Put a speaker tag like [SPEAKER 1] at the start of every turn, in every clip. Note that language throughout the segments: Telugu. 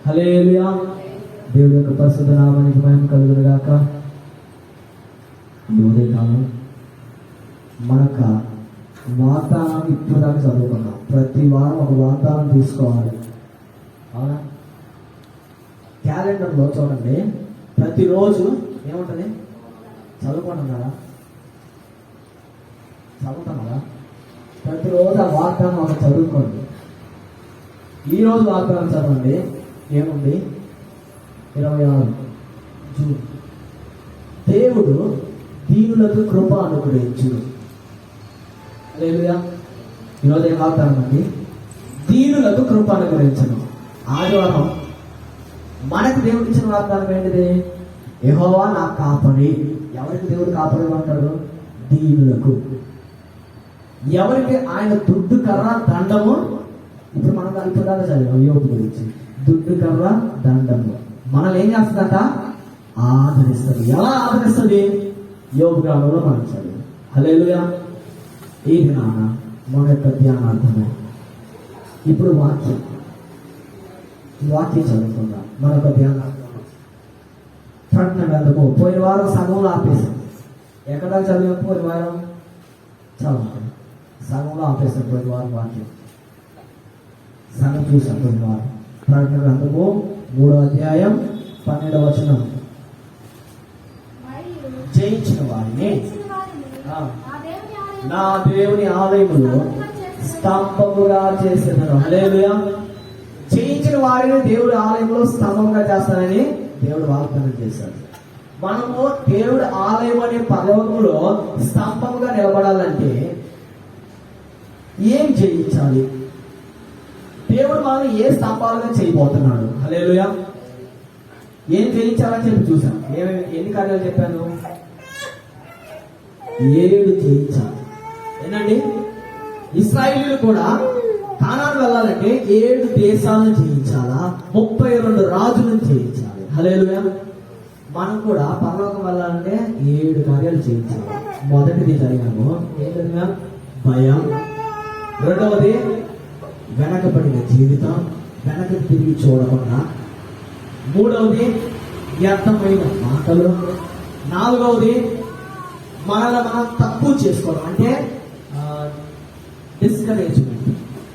[SPEAKER 1] హల్లెలూయా. దేవుడి యొక్క పరిశుద్ధ నామానికి మహిమ కలుగును గాక. ఈ ఉదయకాలం మనక వాగ్దానం ఇప్పటిదాకా చదువుకున్నాం. ప్రతి వారం ఒక వాగ్దానం తీసుకోవాలి, అవునా? క్యాలెండర్లో చూడండి, ప్రతిరోజు ఏముంటుంది? చదువుకుంటున్నారా? చదువుతున్నారా? ప్రతిరోజు ఆ వాగ్దానం ఒక చదువుకోండి. ఈరోజు వాగ్దానం చదవండి. ఏముంది? 26 జూన్. దేవుడు దీనులకు కృప అనుగ్రహించును. హల్లెలూయా. ఈరోజు ఏం వాగ్దానం అండి? దీనులకు కృప అనుగ్రహించును. ఆదివారం మనకు దేవుడు ఇచ్చిన వాగ్దానం ఏంటిది? యెహోవా నా కాపరి. ఎవరికి దేవుడు కాపరి అంటారు? దీనులకు. ఎవరికి ఆయన దుడ్డు కర్ర దండము. ఇప్పుడు మనం ఇప్పుడు దాకా చదివాం యోబు గురించి. దుడ్డు కర్ర దండము మనల్ని ఏం చేస్తుందట? ఆదరిస్తుంది. ఎలా ఆదరిస్తుంది? యోబు గ్రంథంలో మనం చదివాం. హల్లెలూయా. ఈ దినాన మన యొక్క ధ్యానార్థమే ఇప్పుడు వాక్యం చదువుకుందాం. మన యొక్క ధ్యానార్థం ప్రకటన గ్రంథము పోయిన వారం సగంలో ఆపేసాం. ఎక్కడ చదివాం? పోయిన వారం చదువుతాం, సగంలో ఆపేసాం. పోయిన వారం వాక్యం సగం చూసాం. పోయిన వారం ప్రకటన గ్రంథము 3వ అధ్యాయం 12వ వచనం. జయించిన వారిని నా దేవుని ఆలయములో స్తంభముగా చేసేదను. హల్లెలూయా. జయించిన వారిని దేవుడి ఆలయంలో స్తంభంగా చేస్తానని దేవుడు వాగ్దానం చేశాడు. మనము దేవుడి ఆలయం అనే పర్వతంలో స్తంభంగా నిలబడాలంటే ఏం జయించాలి? దేవుడు మనల్ని ఏ స్తంభాలుగా చేయబోతున్నాడు? హల్లెలూయా. ఏం జయించాలని చెప్పి చూసాం. ఎన్ని కార్యాలు చెప్పాను? 7 జయించాలి. ఏంటండి? ఇశ్రాయేలీయులు కూడా కానాను వెళ్ళాలంటే 7 దేశాలను జయించాలా, 32 రాజులను జయించాలి. హల్లెలూయా. మనం కూడా పరలోకం వెళ్ళాలంటే 7 కార్యాలు చేయించాలి. మొదటిది జరిగాము. ఏంటంటే భయం. రెండవది వెనకబడిన జీవితం, వెనక్కి తిరిగి చూడకుండా. మూడవది వ్యర్థమైన మాటలు. నాలుగవది మనల్ని మనం తక్కువ చేసుకోవడం, అంటే డిస్కరేజ్మెంట్.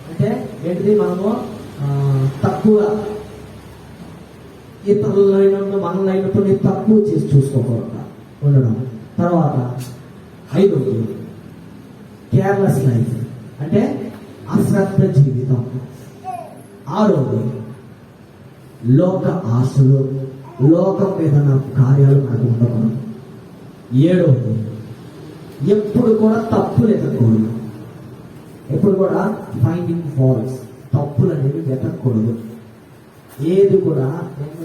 [SPEAKER 1] అంటే ఏంటిది? మనము తక్కువ ఇతరులైనప్పుడు మనల్ని తక్కువ చేసి చూసుకోకుండా ఉండడం. తర్వాత 5వది కేర్లెస్ లైఫ్, అంటే అశ్రద్ధ జీవితం. 6వది లోక ఆశలు, లోకం మీద కార్యాలు మనకు ఉండకూడదు. 7వది ఎప్పుడు కూడా తప్పులు ఎత్తకూడదు. ఎప్పుడు కూడా ఫైండింగ్ ఫాల్ట్స్, తప్పులు అనేవి వెతకూడదు. ఏది కూడా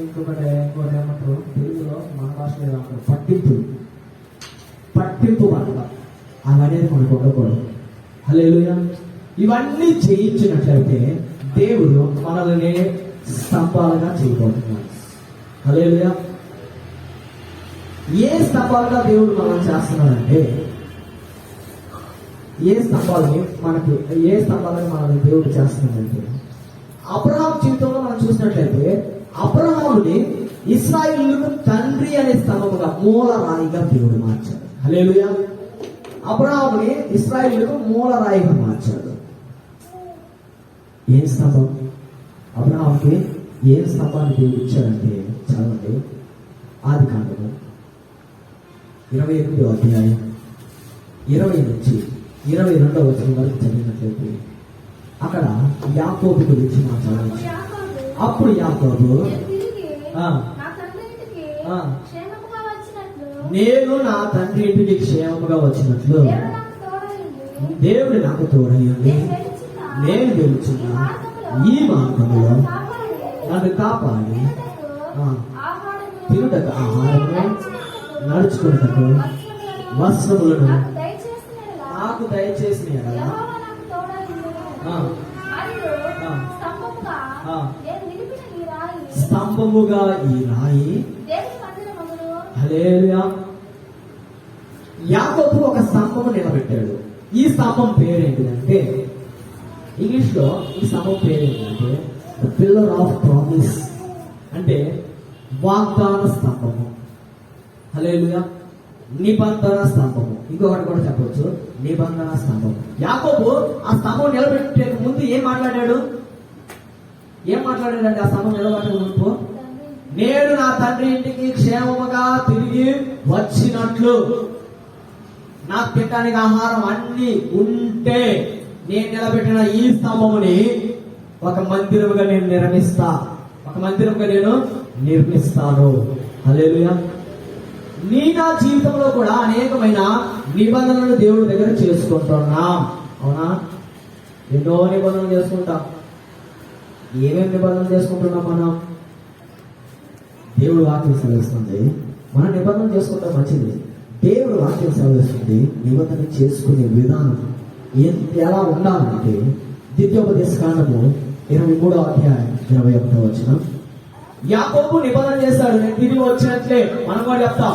[SPEAKER 1] ఇంకొకటి ఏమంటారు తెలుగులో, మన భాషలో ఏమంటారు? పట్టింపు పట్ల అవనేది మనకు ఉండకూడదు. హల్లెలూయా. ఇవన్నీ చేయించినట్లయితే దేవుడు మనల్ని స్తంభాలుగా చేయబోతున్నాడు. హల్లెలూయా. ఏ స్తంభాలుగా దేవుడు మనం చేస్తున్నాడంటే, ఏ స్తంభాలుగా మనల్ని దేవుడు చేస్తున్నాడంటే, అబ్రహాం జీవితంలో మనం చూసినట్లయితే అబ్రహాముని ఇశ్రాయేలుకు తండ్రి అనే స్తంభముగా, మూల రాయిగా దేవుడు మార్చాడు. హల్లెలూయా. అబ్రహాముని ఇశ్రాయేలుకు మూల రాయిగా మార్చాడు. ఏం స్తంభం? అబ్రహాంకి ఏ స్తంభాన్ని దేవుడు ఇచ్చాడంటే, చదవండి ఆదికాండము 28వ అధ్యాయం 20 నుంచి 22వ వచనం వరకు చదివినట్లయితే అక్కడ యాకోబు గురించి మాట్లాడవచ్చు. అప్పుడు యాకోబు నేను నా తండ్రి ఇంటికి క్షేమముగా వచ్చినట్లు దేవుడు నాకు తోడయ్యండి, నేను గెలుచున్నా ఈ మార్గంలో నన్ను కాపాడి తిరుటకు ఆహారము, నడుచుకున్నటకు వస్త్రములను నాకు దయచేసిన స్తంభముగా ఈ రాయి. హల్లెలూయా. యాకోబు ఒక స్తంభము నిలబెట్టాడు. ఈ స్తంభం పేరేంటిదంటే, ఇంగ్లీష్ లో ఈ స్తంభం పేరేంటంటే ద పిల్లర్ ఆఫ్ ప్రామిస్ అంటే వాగ్దాన స్తంభము. హల్లెలూయా. నిబంధన స్తంభము, ఇంకొకటి కూడా చెప్పొచ్చు, నిబంధన స్తంభం. యాకోబు ఆ స్తంభం నిలబెట్టే ముందు ఏం మాట్లాడాడంటే ఆ స్తంభం నిలబెట్టే ముందు, నేను నా తండ్రి ఇంటికి క్షేమముగా తిరిగి వచ్చినట్లు నాకు తినడానికి ఆహారం అన్ని ఉంటే నేను నిలబెట్టిన ఈ స్తంభముని ఒక మందిరముగా నేను నిర్మిస్తాను. హల్లెలూయా. నా జీవితంలో కూడా అనేకమైన నిబంధనలు దేవుడి దగ్గర చేసుకుంటున్నాం. అవునా? ఎన్నో నిబంధనలు చేసుకుంటాం. ఏమేమి నిబంధనలు చేసుకుంటున్నాం మనం? దేవుడు వాక్యం సెలవిస్తుంది, మనం నిబంధన చేసుకుంటాం, మంచిది. దేవుడు వాక్యం సెలవిస్తుంది నిబంధన చేసుకునే విధానం ఎలా ఉండాలంటే, ద్వితీయోపదేశ కాండము 23వ అధ్యాయం 21వ వచనం. యాకోబు నిబంధన చేస్తాడు, నేను తిరిగి వచ్చినట్లే మనం కూడా చెప్తాం,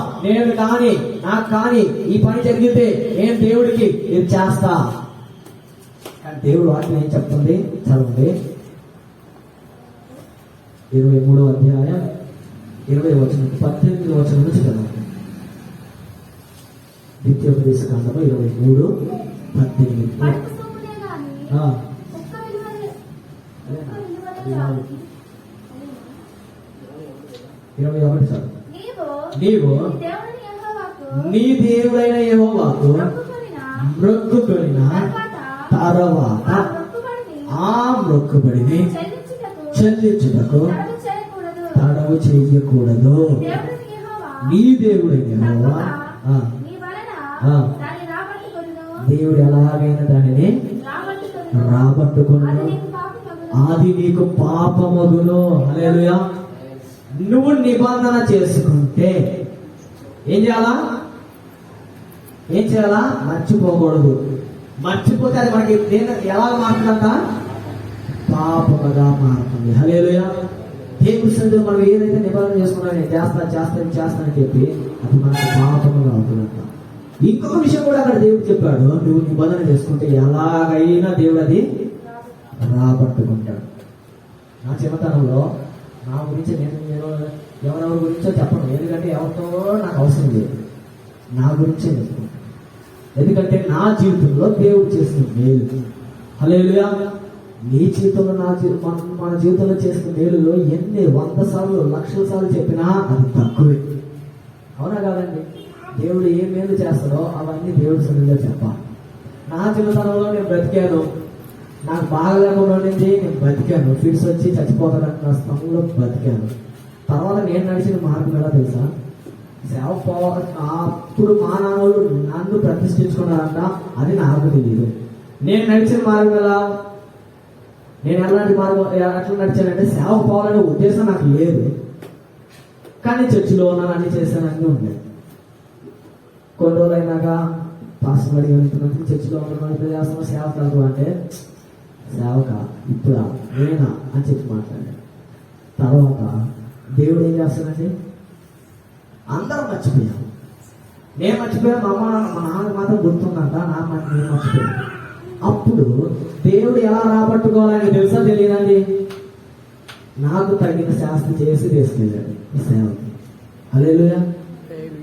[SPEAKER 1] నాకు కానీ ఈ పని జరిగితే నేను దేవుడికి ఇది చేస్తా. కానీ దేవుడు వాక్యం ఏం చెప్తుంది? చదవండి. 23వ అధ్యాయం 20వ వచనం 18వ వచనం నుంచి చదవండి. ద్వితీయోపదేశ కాండము 23:18. 21 సార్. నీవు నీ దేవుడైన యెహోవాకు మొక్కుకొనిన తరువాత ఆ మొక్కుబడిని చెల్లించుటకు తడవు చేయకూడదు. నీ దేవుడైన యెహోవా దేవుడు ఎలాగైనా దానిని రాబట్టుకును, అది నీకు పాపమగును. హల్లెలూయా. నువ్వు నిబంధన చేసుకుంటే ఏం చేయాలా? మర్చిపోకూడదు. మర్చిపోతే అది మనకి ఎలా మారుతుందంట? పాపముగా మారుతుంది. హల్లెలూయా. దేవుడి సన్నిధిలో మనం ఏదైతే నిబంధన చేసుకున్నా, నేను చేస్తానని చెప్పి అది మనకు పాపముగా అవుతుందంట. ఇంకొక విషయం కూడా అక్కడ దేవుడు చెప్పాడు, నువ్వు నిబంధన చేసుకుంటే ఎలాగైనా దేవుడు అది రాబట్టుకుంటాడు. నా చిన్నతనంలో నా గురించి నేను ఎవరెవరి గురించో చెప్పను, ఎందుకంటే ఎవరితో నాకు అవసరం లేదు, నా గురించే చెప్పుకుంటాను. ఎందుకంటే నా జీవితంలో దేవుడు చేసిన మేలు. హల్లెలూయా. నీ జీవితంలో మన జీవితంలో చేసిన మేలులో ఎన్ని 100 సార్లు 1,00,000 సార్లు చెప్పినా అది తక్కువే. అవునా కాదండి? దేవుడు ఏ మేలు చేస్తాడో అవన్నీ దేవుడి సన్నిధిలో చెప్పాలి. నా చిన్నతనంలో నేను బ్రతికాను, నాకు బాగా లేకుండా ఉండింది, నేను బతికాను. ఫిట్స్ వచ్చి చచ్చిపోతానంటే నా స్థలంలో బతికాను. తర్వాత నేను నడిచిన మార్గం ఎలా తెలుసా? అప్పుడు మా నాన్నలు నన్ను ప్రతిష్ఠించుకున్నారంట, అది నాకు తెలియదు. నేను నడిచిన మార్గం ఎలా? నేను ఎలాంటి మార్గం అట్లా నడిచానంటే సేవ పోవాలనే ఉద్దేశం నాకు లేదు, కానీ చర్చిలో ఉన్నాను, అన్ని చేశాను, అన్నీ ఉన్నాయి. కొన్ని రోజులు అయినాక పాస్టర్ అడిగి వెళ్తున్నట్టు చర్చిలో ఉన్నాను, ఇప్పుడు చేస్తున్నా, సేవ కాదు అంటే సేవక ఇప్పుడా నేనా అని చెప్పి మాట్లాడాను. తర్వాత దేవుడు ఏం చేస్తానండి? అందరం మర్చిపోయాను. నేను మర్చిపోయాను, మా నాన్నకి మాత్రం గుర్తుందంట, నా మాట నేను మర్చిపోయాను. అప్పుడు దేవుడు ఎలా రాబట్టుకోవాలని తెలుసా తెలియదండి? నాకు తగిన శాస్త్రం చేసి తీసుకెళ్ళాడు ఈ సేవకి. హల్లెలూయా.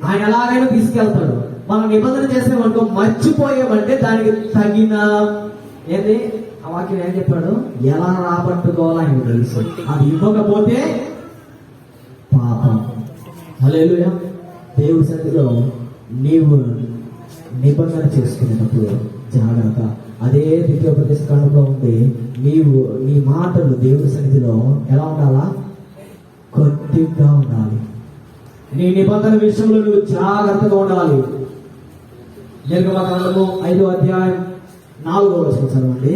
[SPEAKER 1] ఆయన ఎలాగైనా తీసుకెళ్తాడు. మనం నిబంధన చేసామనుకో, మర్చిపోయామంటే దానికి తగిన ఏంటి ఆ వాక్యం ఏం చెప్పాడు? ఎలా రాబట్టుకోవాలో ఆయన తెలుసు. అది ఇవ్వకపోతే పాపం. హల్లెలూయా. దేవుడి సన్నిధిలో నీవు నిబంధన చేసుకునేటప్పుడు జాగ్రత్త. అదే ద్వితీయోపదేశ కాండంలో ఉంది, నీ మాటలు దేవుడి సన్నిధిలో ఎలా ఉండాలా? కొద్దిగా ఉండాలి. నీ నిబంధన విషయంలో నువ్వు జాగ్రత్తగా ఉండాలి. నిర్గమకాండము 5వ అధ్యాయం 4వ వచనం చదవండి.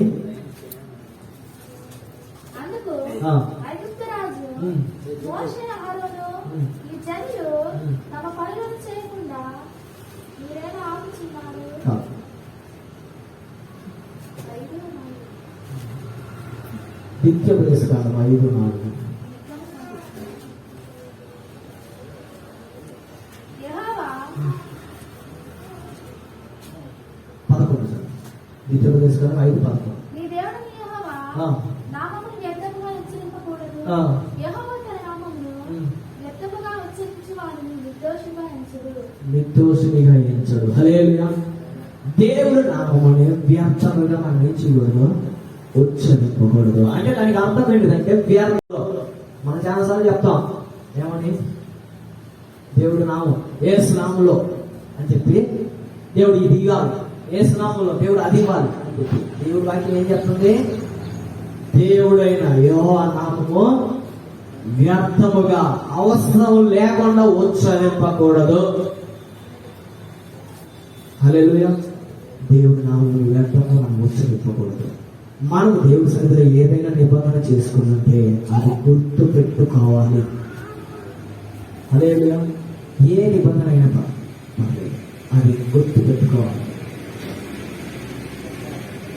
[SPEAKER 1] ద్వితీయోపదేశ కాండం 5:4. ద్వితీయోపదేశ కాండం 5:11.
[SPEAKER 2] యెహోవా తన నామమును వ్యర్థముగా ఉచ్చరించు వారిని నిర్దోషిగా ఎంచుడు.
[SPEAKER 1] నిర్దోషిగా ఎంచడు. హల్లెలూయా. దేవుడు నామముని వ్యర్థముగా మనం ఏం చేయకూడదు, ఉచ్చరింపకూడదు. అంటే దానికి అర్థం ఏంటిదంటే వ్యర్థం. మనం చాలాసార్లు చెప్తాం ఏమని, దేవుడు నామం యేసు నామంలో అని చెప్పి దేవుడు ఇది ఇవ్వాలి, యేసు నామంలో దేవుడు అది ఇవ్వాలి అని చెప్పి దేవుడు వాక్యం ఏం చెప్తుంది, దేవుడైన యెహోవా నామము వ్యర్థముగా అవసరం లేకుండా ఉచ్చరింపకూడదు. హల్లెలూయా. దేవుడి నామము వ్యర్థంగా మనం ఉచ్చరింపకూడదు. మనం దేవుడి సన్నిధిలో ఏదైనా నిబంధన చేసుకుంటే అది గుర్తు పెట్టుకోవాలి. హల్లెలూయా. ఏ నిబంధన అయినా పర్లేదు, అది గుర్తు పెట్టుకోవాలి.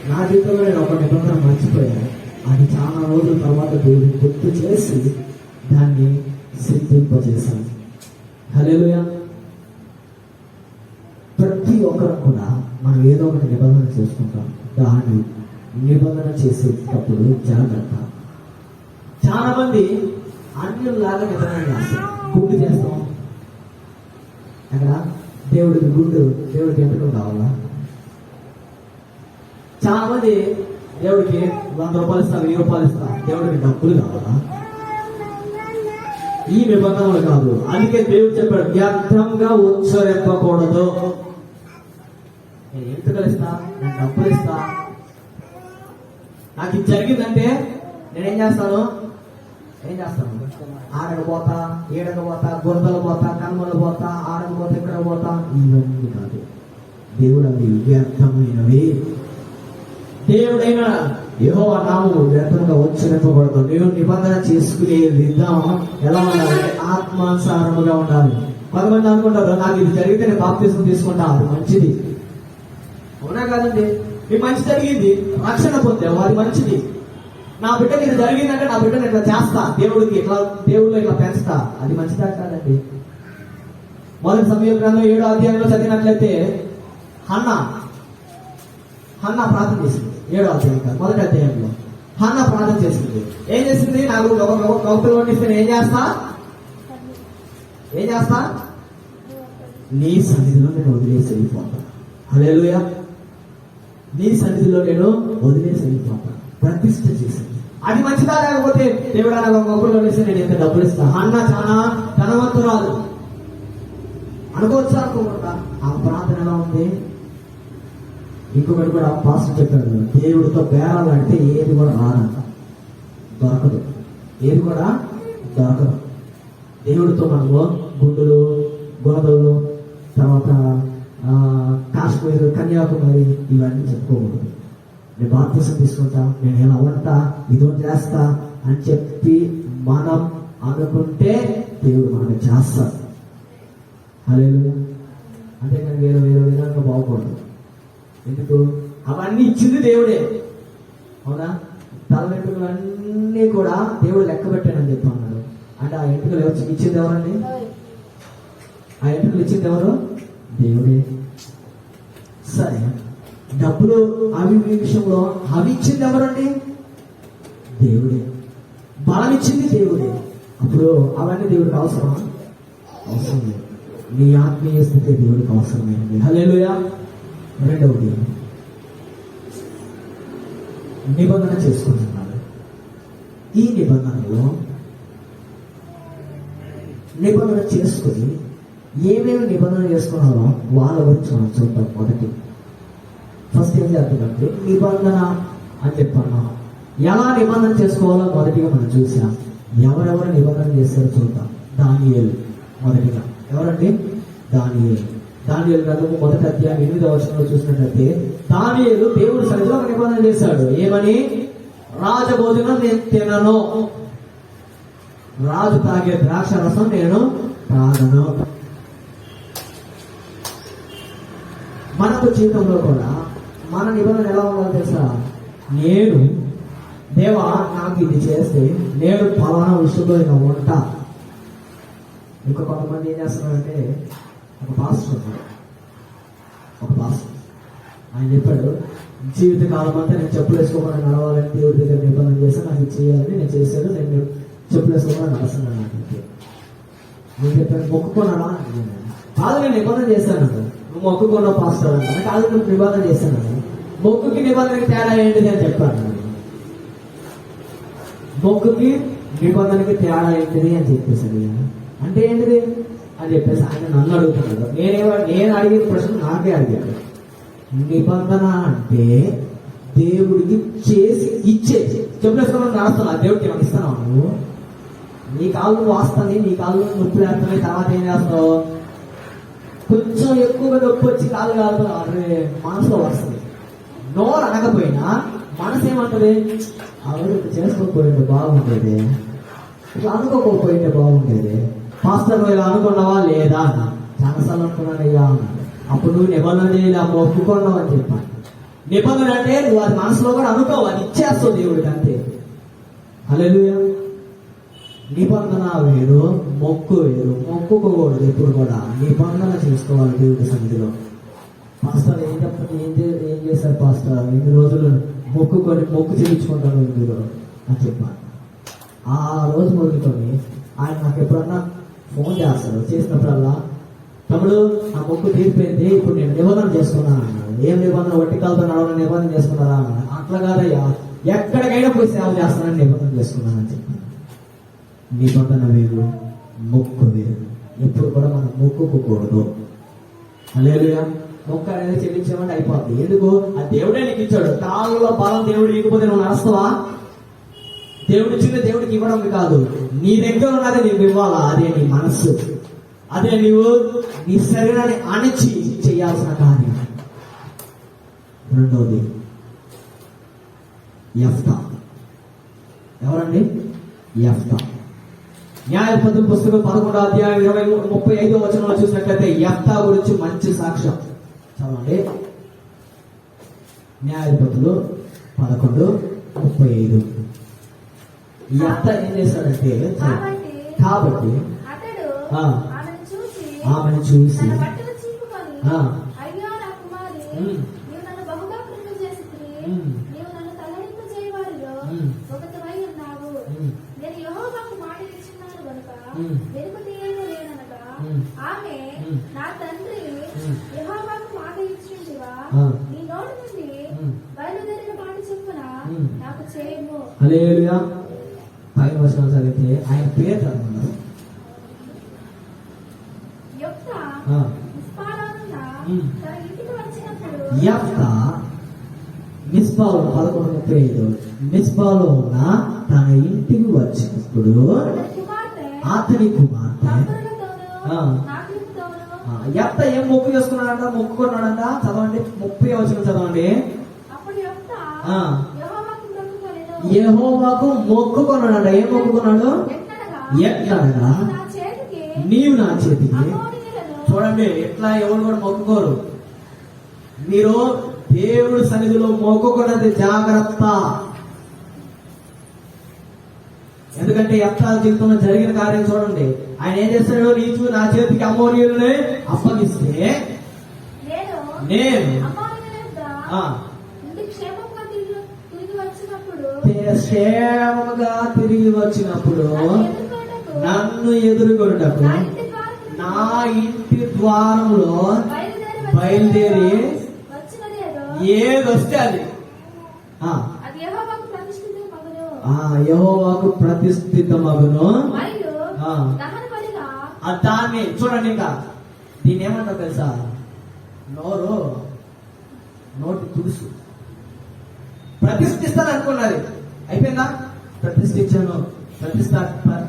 [SPEAKER 1] నా జీవితంలో నేను ఒక నిబంధన మర్చిపోయాను. అది చాలా రోజుల తర్వాత దేవుడు గుర్తు చేసి దాన్ని సిద్ధింపజేశాను. హల్లెలూయా. ప్రతి ఒక్కరు కూడా మనం ఏదో ఒకటి నిబంధన చేసుకుంటాం. దాన్ని నిబంధన చేసేటప్పుడు జాగ్రత్త. చాలా మంది అన్యుల్లాగా నిబంధన చేస్తాం. గుండు చేస్తాం. అక్కడ దేవుడికి దేవుడికి ఎంతకం కావాలా? చాలా మంది దేవుడికి 100 రూపాయలు ఇస్తా, 1000 రూపాయలు ఇస్తా, దేవుడికి డబ్బులు కావాలా? ఈ నిబంధనలు కాదు. అందుకే దేవుడు చెప్పాడు వ్యర్థంగా ఉచ్చరింపకూడదు. నేను ఎంతకలు ఇస్తా, నేను డబ్బులు ఇస్తా, నాకు ఇది జరిగిందంటే నేనేం చేస్తాను, ఆడకపోతా, ఏడకపోతా, గుర్తలు పోతా, కన్మలు పోతా, ఆడకపోతా, ఇక్కడ పోతా, ఇవన్నీ కాదు. దేవుడు అవి వ్యర్థమైనవి. దేవుడైన యెహోవా నామము వ్యర్థంగా ఉచ్చరింపకూడదు. దేవుడు నిబంధన చేసుకునే విధానం ఎలా ఉండాలంటే ఆత్మానుసారముగా ఉండాలి. కొంతమంది అనుకుంటారు నాకు ఇది జరిగితే నేను బాప్తిజం తీసుకుంటా, అది మంచిది. అవునా కాదండి? మీ మంచి జరిగింది, రక్షణ పొందావు, అది మంచిది. నా బిడ్డకి ఇది జరిగిందంటే నా బిడ్డను ఇట్లా చేస్తా, దేవుడికి ఇట్లా దేవుళ్ళు ఇట్లా పెంచుతా, అది మంచిదా కాదండి? మొదటి సమయం గ్రంథం 7వ అధ్యాయంలో చదివినట్లయితే హన్నా ప్రార్థన చేసింది. 7వ అధ్యాయం కాదు, మొదటి అధ్యాయంలో హన్నా ప్రార్థన చేసింది. ఏం చేసింది? నాకు ఒక పిల్లవాడిని ఇస్తే నేను ఏం చేస్తా? నీ సన్నిధిలో నేను వదిలేసి వెళ్ళిపోతా. హల్లెలూయా. నీ సన్నిధిలో నేను వదిలేసి వెళ్ళిపోతా. ప్రతిష్ఠ చేసింది. అది మంచిదా? లేకపోతే దేవుడు నాకు ఒక పిల్లవాడిని ఇస్తే నేను ఎంత డబ్బులు ఇస్తా? హన్నా చాలా ధనవంతురాలు అనుకోవచ్చా? అనుకోకుండా ఆ ప్రార్థన ఎలా ఉంది? ఇంకొకటి కూడా పాస్టర్ చెప్పాడు, దేవుడితో బేరాలంటే ఏది కూడా రాదంట, దొరకదు. ఏది కూడా దొరకదు. దేవుడితో మనము గుండులు, గోదలు, తర్వాత కాశ్మీర్, కన్యాకుమారి ఇవన్నీ చెప్పుకోకూడదు. నేను బాప్తిసం తీసుకుంటా, నేను ఎలా ఉంటా, ఇదో చేస్తా అని చెప్పి మనం అనుకుంటే దేవుడు మనకు చేస్తాడు. హల్లెలూయా. అంతేకాని వేరే విధంగా బాగుపడదు. ఎందుకు? అవన్నీ ఇచ్చింది దేవుడే. అవునా? తల వెంట్రుకలు అన్నీ కూడా దేవుడు లెక్క పెట్టానని చెప్పి అన్నాడు. అంటే ఆ ఎంట్రుకలు ఇచ్చింది ఎవరండి? ఆ ఎంట్రుకలు ఇచ్చింది ఎవరు? దేవుడే. సరే, డబ్బులు అవి విషయంలో అవి ఇచ్చింది ఎవరండి? దేవుడే. బలం ఇచ్చింది దేవుడే. అప్పుడు అవన్నీ దేవుడికి అవసరమా? అవసరం లేదు. నీ ఆత్మీయ స్థితి దేవుడికి అవసరమైనది. హల్లెలూయా. రెండవది, నిబంధన చేసుకుంటున్నాడు. ఈ నిబంధన చేసుకుని ఏమేమి నిబంధన చేసుకున్నారో వాళ్ళ గురించి మనం చూద్దాం. మొదటి ఫస్ట్ ఏం చేస్తుందంటే నిబంధన అని చెప్పన్నాం. ఎలా నిబంధన చేసుకోవాలో మొదటిగా మనం చూసాం. ఎవరెవరు నిబంధన చేస్తారో చూద్దాం. దానియేలు మొదటిగా. ఎవరండి? దానియేలు గ్రంథము మొదటి అధ్యాయం 8వ వచనంలో చూసినట్లయితే దానియేలు దేవుడి సన్నిధిలో ఒక నిబంధన చేశాడు. ఏమని? రాజభోజనం నేను తినను, రాజు తాగే ద్రాక్ష రసం నేను తాగను. మనకు జీవితంలో కూడా మన నిబంధన ఎలా ఉండాలో తెలుసా? నేను దేవా నాకు ఇది చేస్తే నేను పలానా విషయంలో ఇలా ఉంటా. ఇంకా కొంతమంది ఏం చేస్తున్నారంటే, ఒక పాస్టర్ ఆయన చెప్పాడు, జీవితకాలం అంతా నేను చెప్పులు వేసుకోకుండా నడవాలని దేవుడి దగ్గర నిబంధన చేశాను, నాకు చేయాలని నేను చేశాను, నేను చెప్పులేసుకోకుండా నడుస్తున్నాను నాకు. నేను చెప్పాను మొక్కుకున్నావా? కాదు, నేను నిబంధన చేశాను. నువ్వు మొక్కుకున్నావు పాస్టర్ అంటే కాదు, నువ్వు నిబంధన చేశాను. మొక్కుకి నిబంధనకి తేడా ఏంటిది అని చెప్పాను. మొక్కుకి నిబంధనకి తేడా ఏంటిది అని చెప్పేసి అంటే ఏంటిది అని చెప్పేసి ఆయన నన్ను అడుగుతున్నాడు. నేను అడిగిన ప్రశ్న నాకే అడిగాడు. నిబంధన అంటే దేవుడికి చేసి ఇచ్చేది. చెప్పేసుకున్నాను రాస్తున్నా, దేవుడికి ఏమైనా ఇస్తాను నువ్వు? నీ కాళ్ళు వాస్తాయి, నీ కాళ్ళు నొప్పి లేస్తున్నాయి, తర్వాత ఏం చేస్తావు? కొంచెం ఎక్కువగా నొప్పి వచ్చి కాళ్ళు కాదు అరే మనసులో వస్తుంది. నోరు అనకపోయినా మనసు ఏమంటది? ఆవిడ చేసుకోకపోయింది బాగుండేది, ఇట్లా అనుకోకపోయింటే బాగుండేది. పాస్టర్ నువ్వు ఇలా అనుకున్నావా లేదా? చాలాసార్లు అనుకున్నాను అయ్యా అన్నాడు. అప్పుడు నువ్వు నిబంధన చేయాలి, మొక్కుకున్నావు అని చెప్పాను. నిబంధన అంటే నువ్వు అది మనసులో కూడా అనుకోవు, అది ఇచ్చేస్తావు దేవుడికి అంతే. హల్లెలూయా. నిబంధన వేరు, మొక్కు వేరు. మొక్కుకోకూడదు ఎప్పుడు కూడా, నిబంధన చేసుకోవాలి దేవుడి సన్నిధిలో. పాస్టర్ ఏం చేశారు పాస్టర్? 2 రోజులు మొక్కు చెల్లించుకుంటాను మీరు అని చెప్పాను. ఆ రోజు మొదలుకొని ఆయన నాకు ఎప్పుడన్నా ఫోన్ చేస్తారు. చేసినప్పుడల్లా తమ్ముడు ఆ మొక్కు తీరిపోయింది, ఇప్పుడు నేను నిబంధన చేసుకున్నాను అన్నాడు. ఏం నిబంధన? వట్టి కాలతో నడవని నిబంధన చేసుకున్నారా అన్నాడు. అట్లా కాదయ్యా, ఎక్కడికైనా పోయి సేవ చేస్తానని నిబంధన చేసుకున్నానని చెప్పాను. నిబంధన వేరు, మొక్కు వేరు. ఎప్పుడు కూడా మనం మొక్కుకోకూడదు. హల్లెలూయా. మొక్క అనేది చెల్లించామంటే అయిపోద్ది. ఎందుకు? ఆ దేవుడే నీకు ఇచ్చాడు. కాళ్ళలో బలం దేవుడు ఇవ్వకపోతే నువ్వు నడుస్తావా? దేవుడు ఇచ్చింది దేవుడికి ఇవ్వడం కాదు, నీ దగ్గర ఉన్నది నీకు ఇవ్వాలా. అదే నీ మనస్సు, అదే నీవు నీ శరీరాన్ని అణిచి చేయాల్సిన కార్యం. రెండోది యెఫ్తా. ఎవరండి? యెఫ్తా. న్యాయాధిపతుల పుస్తకం 11వ అధ్యాయం 35వ వచనంలో చూసినట్లయితే యెఫ్తా గురించి మంచి సాక్ష్యం చదవండి. న్యాయాధిపతులు 11:35. యెఫ్తా ఏం చేశాడంటే, కాబట్టి
[SPEAKER 2] అతడు
[SPEAKER 1] ఆ,
[SPEAKER 2] ఆమెను చూసి
[SPEAKER 1] తన
[SPEAKER 2] బట్టలు చింపుకొని,
[SPEAKER 1] ఆ,
[SPEAKER 2] అయ్యో నా కుమారి,
[SPEAKER 1] ఉమ్,
[SPEAKER 2] నీవు నన్ను బహుగా కృంగజేసితివి.
[SPEAKER 1] ఉమ్,
[SPEAKER 2] నీవు నన్ను తలడింపజేయవారిలో
[SPEAKER 1] ఉమ్,
[SPEAKER 2] ఒకటివై ఉన్నావు.
[SPEAKER 1] ఉమ్,
[SPEAKER 2] నేను యెహోవాకు మాట ఇచ్చినాను గనుక
[SPEAKER 1] ఉమ్,
[SPEAKER 2] వెనుక తీయలేననగా,
[SPEAKER 1] ఉమ్,
[SPEAKER 2] ఆమె
[SPEAKER 1] ఉమ్,
[SPEAKER 2] నా తండ్రి
[SPEAKER 1] ఉమ్,
[SPEAKER 2] యెహోవాకు మాట ఇచ్చిందివా,
[SPEAKER 1] ఆ,
[SPEAKER 2] నీ నోటి నుండి
[SPEAKER 1] ఉమ్,
[SPEAKER 2] బయలుదేరిన మాట చొప్పున
[SPEAKER 1] ఉమ్.
[SPEAKER 2] నాకు చేయము.
[SPEAKER 1] హల్లెలూయా. 5వ వచనం చదివితే ఆయన పేరు అన్నారు.
[SPEAKER 2] యెఫ్తా
[SPEAKER 1] ఆ,
[SPEAKER 2] మిస్పాలోనున్న
[SPEAKER 1] ఉమ్.
[SPEAKER 2] తన ఇంటికి వచ్చినప్పుడు
[SPEAKER 1] యెఫ్తా మిస్పాలో 11:35 మిస్పాలో ఉన్న తన ఇంటికి వచ్చినప్పుడు
[SPEAKER 2] అతని కుమార్తె
[SPEAKER 1] అతని కుమార్తె
[SPEAKER 2] సంపదలతోనూ
[SPEAKER 1] ఆ.
[SPEAKER 2] నాట్యంతోనూ
[SPEAKER 1] యెఫ్తా ఏం మొక్కు చేసుకున్నాడంట? మొక్కుకున్నాడంట. చదవండి, 30వ వచనం చదవండి.
[SPEAKER 2] అప్పుడు యెఫ్తా
[SPEAKER 1] ఆ.
[SPEAKER 2] యెహోవాకు మొక్కుకొనెను.
[SPEAKER 1] యెహోవాకు మొక్కుకున్నాడంట. ఏం మొక్కుకున్నాడు? ఎట్లనగా,
[SPEAKER 2] నా చేతికి
[SPEAKER 1] నీవు నా చేతికి.
[SPEAKER 2] అమ్మోనీయులను
[SPEAKER 1] చూడండి, ఎట్లా ఎవరు కూడా మొక్కుకోరు. మీరు దేవుడి సన్నిధిలో మొక్కుకున్నది జాగ్రత్త. ఎందుకంటే యెఫ్తా జీవితంలో జరిగిన కార్యం చూడండి. ఆయన ఏం చేస్తాడు? నీచు నా చేతికి అమ్మోనీయులని అప్పగిస్తే నేను
[SPEAKER 2] అమ్మోనీయుల యొద్ద
[SPEAKER 1] ఆ,
[SPEAKER 2] ఇంటికి క్షేమంగా తిరిగి వచ్చినప్పుడు
[SPEAKER 1] క్షేమంగా తిరిగి వచ్చినప్పుడు
[SPEAKER 2] నన్ను
[SPEAKER 1] నన్ను
[SPEAKER 2] ఎదుర్కొనుటకు
[SPEAKER 1] ఎదుర్కొనుటకు
[SPEAKER 2] నా
[SPEAKER 1] నా ఇంటి ద్వారంలో బయలుదేరి
[SPEAKER 2] వచ్చినది ఏదో
[SPEAKER 1] ఏదొస్తే అది ఆ,
[SPEAKER 2] అది యెహోవాకు ప్రతిష్ఠితమగును.
[SPEAKER 1] యెహోవాకు ప్రతిష్ఠితమగును.
[SPEAKER 2] మరియు
[SPEAKER 1] ఆ.
[SPEAKER 2] దహన బలిగా
[SPEAKER 1] దాన్ని చూడండి. ఇంకా దీన్ని ఏమంటారు తెలుసా? నోటి తుడుసు. ప్రతిష్ఠిస్తాను అనుకున్నది అయిపోయిందా?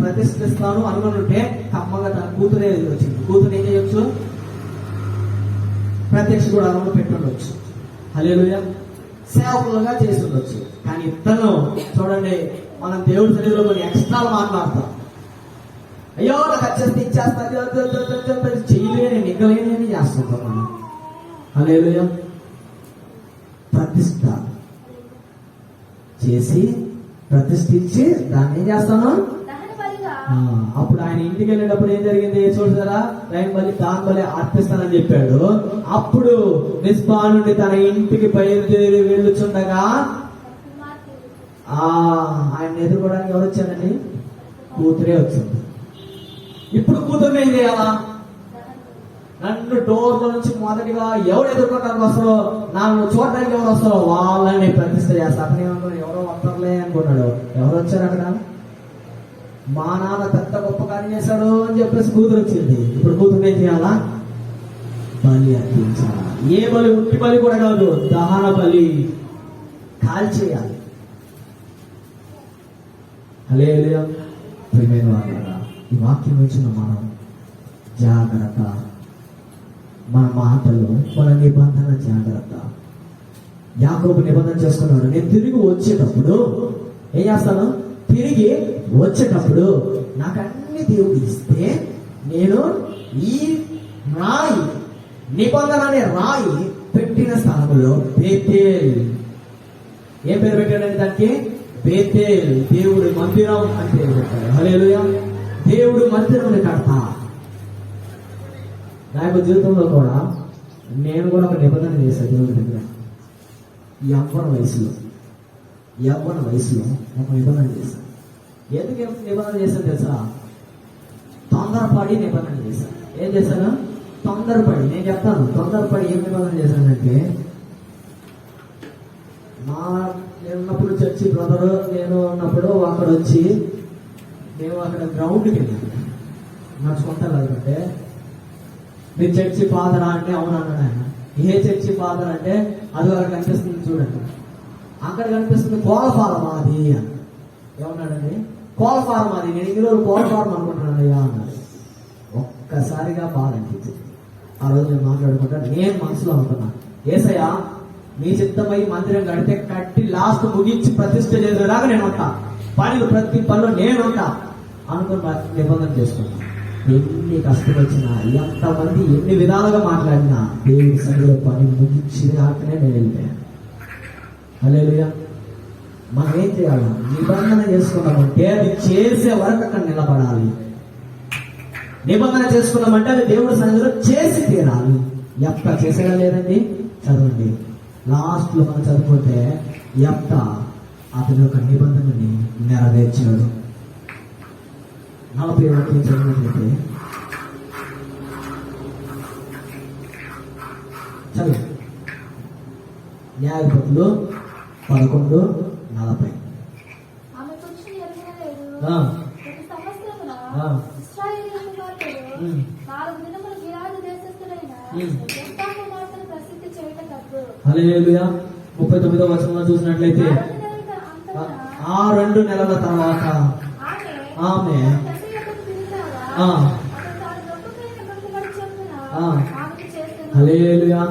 [SPEAKER 1] ప్రతిష్ఠిస్తాను అనుకుంటుంటే కమ్మగా తన కూతురే వచ్చింది. కూతురు ఏం చేయొచ్చు? ప్రత్యక్ష కూడా అనంలో పెట్టుండొచ్చు. హల్లెలూయా. సేవకులుగా చేసి ఉండొచ్చు. కానీ తను చూడండి, మనం దేవుడి సన్నిధిలో కొన్ని ఎక్స్ట్రాలు మాట్లాడతాం. అయ్యో నాకు వచ్చేస్తే ఇచ్చేస్తా, చెయ్యలేని నిగ్గలేని చేస్తుంటాం మనం. హల్లెలూయా. ప్రతిష్ఠ చేసి ప్రతిష్ఠించి దాన్ని ఏం చేస్తాను?
[SPEAKER 2] దహన బలిగా
[SPEAKER 1] అప్పుడు ఆయన ఇంటికి వెళ్ళేటప్పుడు ఏం జరిగింది చూసారా? దాని బలి అర్పిస్తానని చెప్పాడు. అప్పుడు మిస్పా నుండి తన ఇంటికి బయలుదేరి వెళ్ళుచుండగా
[SPEAKER 2] కుమార్తె
[SPEAKER 1] ఆయన ఎదుర్కోవడానికి ఎవరు వచ్చారండి? కూతురే వచ్చింది. ఇప్పుడు కూతురు ఏం చేయాలా? నన్ను డోర్ల నుంచి మొదటిగా ఎవరు ఎదుర్కోవడానికి వస్తారో, నన్ను చూడడానికి ఎవరు వస్తారో వాళ్ళని ప్రతిష్ట చేస్తా. అతను ఏమనుకున్నాడు, ఎవరో వస్తారులే అనుకున్నాడు. ఎవరు వచ్చారు అక్కడ? మా నాన్న పెద్ద గొప్ప కార్యం చేశాడు అని చెప్పేసి కూతురు వచ్చింది. ఇప్పుడు కూతురు ఏం చేయాలా? బలి అర్పించాలా. ఏ బలి? ఉట్టి బలి కూడా కాదు, దహన బలి, కాల్చేయాలి. హల్లెలూయా. ప్రియమైన వారులారా, ఈ వాక్యం వచ్చిన మనం జాగ్రత్త, మన మాటలు, మన నిబంధన జాగ్రత్త. యాకోబు నిబంధన చేసుకున్నాడు, నేను తిరిగి వచ్చేటప్పుడు ఏం చేస్తాను? తిరిగి వచ్చేటప్పుడు నాకు అన్ని దేవుడు ఇస్తే నేను ఈ రాయి, నిబంధన అనే రాయి పెట్టిన స్థలంలో బేతేల్, ఏం పేరు పెట్టాడని దానికి? బేతేల్, దేవుడి మందిరం అని పేరు పెట్టాడు. హల్లెలూయా. దేవుడు మందిరం కడతా. నా యొక్క జీవితంలో కూడా నేను కూడా ఒక నిబంధన చేశాను దేవుడి దగ్గర. యవ్వన వయసులో ఒక నిబంధన చేశాను. ఎందుకు నిబంధన చేశాను తెలుసా? తొందరపడి నిబంధన చేశాను. ఏం చేశాను? తొందరపడి. నేను చెప్తాను తొందరపడి ఏం నిబంధన చేశానంటే, నేను ఉన్నప్పుడు చర్చి బ్రదరు నేను ఉన్నప్పుడు అక్కడ వచ్చి మేము అక్కడ గ్రౌండ్కి వెళ్ళాము నడుచుకుంటా. లేదంటే మీరు చర్చి ఫాదరా అంటే అవును అన్నాడు ఆయన. ఏ చర్చి ఫాదర్ అంటే అది అక్కడ కనిపిస్తుంది చూడండి, అక్కడ కనిపిస్తుంది కోల ఫారం అది అని. ఏమన్నాడండి? కోల ఫారం అది. నేను ఇన్ని రోజులు కోల ఫారం అనుకుంటున్నాను అయ్యా అన్నాడు. ఒక్కసారిగా బాధ అనిపించింది. ఆ రోజు నేను మాట్లాడుకుంటాను, నేను మనసులో అనుకున్నాను, ఏసయ్యా నీ చిత్తమై మందిరం కడితే కట్టి లాస్ట్ ముగించి ప్రతిష్ఠ చేసేదాకా నేను ఉంటా, పనులు ప్రతి పనిలో నేను ఉంటా అనుకుని నిబంధన చేసుకున్నాను. ఎన్ని కష్టం వచ్చినా, ఎంతమంది ఎన్ని విధాలుగా మాట్లాడినా దేవుడి సన్నిధిలో పని ముగించినాకనే నేను వెళ్ళిపోయాను. హల్లెలూయా. మనం ఏం చేయాలి? నిబంధన చేసుకున్నామంటే అది చేసే వరకు అక్కడ నిలబడాలి. నిబంధన చేసుకున్నామంటే అది దేవుడి సన్నిధిలో చేసి తీరాలి. ఎప్తా చేసేలా లేదండి. చదవండి, లాస్ట్ లో మనం చదువుకుంటే ఎప్తా అతని యొక్క నిబంధనని నెరవేర్చాడు. 41 చదివినట్లయితే చదువు. న్యాయాధిపతులు 11:40.
[SPEAKER 2] ఆమె పురుషుని ఎరుగలేదు.
[SPEAKER 1] ఆ.
[SPEAKER 2] ప్రతి సంవత్సరమున
[SPEAKER 1] ఆ.
[SPEAKER 2] ఇశ్రాయేలు కుమారుడు 4 దినములు గిలాదు దేశస్థుడైన యెఫ్తా కుమార్తెను ప్రసిద్ధి చేయుట తప్పు.
[SPEAKER 1] హల్లెలూయా. 39వ వచనంలో చూసినట్లయితే ఆ 2 నెలల తర్వాత ఆమె హల్లెలూయా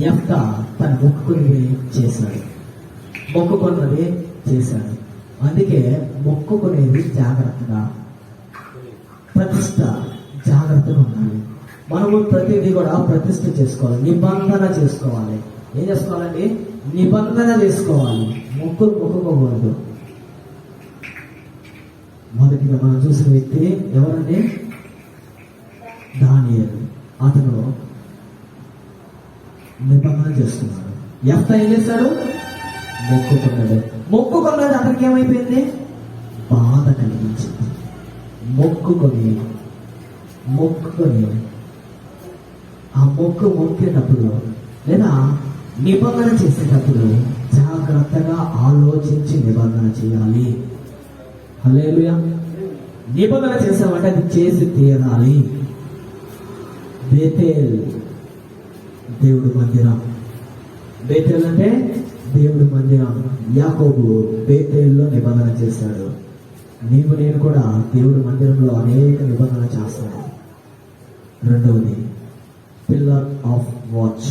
[SPEAKER 1] యెఫ్తా తన మొక్కుకున్నది చేశాడు. అందుకే మొక్కుకునేది జాగ్రత్తగా, ప్రతిష్ట జాగ్రత్తగా ఉండాలి. మనము ప్రతిదీ కూడా ప్రతిష్ట చేసుకోవాలి, నిబంధన చేసుకోవాలి. ఏం చేసుకోవాలండి? నిబంధన చేసుకోవాలి. మొక్కుకోకూడదు. మొదటిగా మనం చూసిన వ్యక్తి ఎవరండి? దానియేలు. అతను నిబంధన చేస్తున్నాడు. యెఫ్తా ఏం చేశాడు? మొక్కుకున్నది అతనికి ఏమైపోయింది? బాధ కలిగించింది. మొక్కుకొని ఆ మొక్కేటప్పుడు లేదా నిబంధన చేసేటప్పుడు జాగ్రత్తగా ఆలోచించి నిబంధన చేయాలి. హల్లెలూయా. నిబంధన చేసామంటే అది చేసి తీరాలి. బేతేల్ దేవుడి మందిరం. బేతేల్ అంటే దేవుడి మందిరం. యాకోబు బేతేల్లో నిబంధన చేశాడు. నేను కూడా దేవుడి మందిరంలో అనేక నిబంధన చేస్తాను. రెండవది పిల్లర్ ఆఫ్ వాచ్.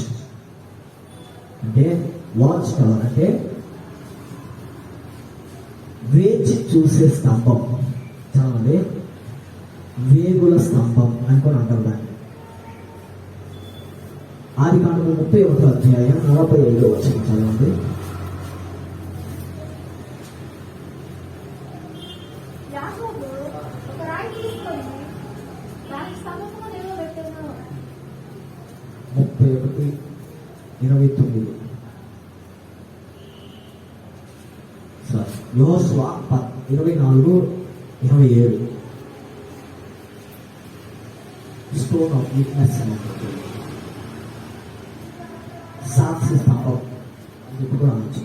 [SPEAKER 1] అంటే వాచ్ టవర్ అంటే వేచి చూసే స్తంభం. చదవండి, వేగుల స్తంభం అని కూడా అంటారు దాన్ని. ఆదికాండము 31వ అధ్యాయం 45వ వచనం చదవండి.
[SPEAKER 2] యాకోబు ఒక రాయి తీసుకొని దానికి స్తంభముగా నిలబెట్టెను.
[SPEAKER 1] 31:29. యోసువ 24 27 స్టోన్ ఆఫ్ వీక్నెస్ అని ఉంటుంది. సాక్షి స్తంభం ఇది కూడా అనొచ్చు.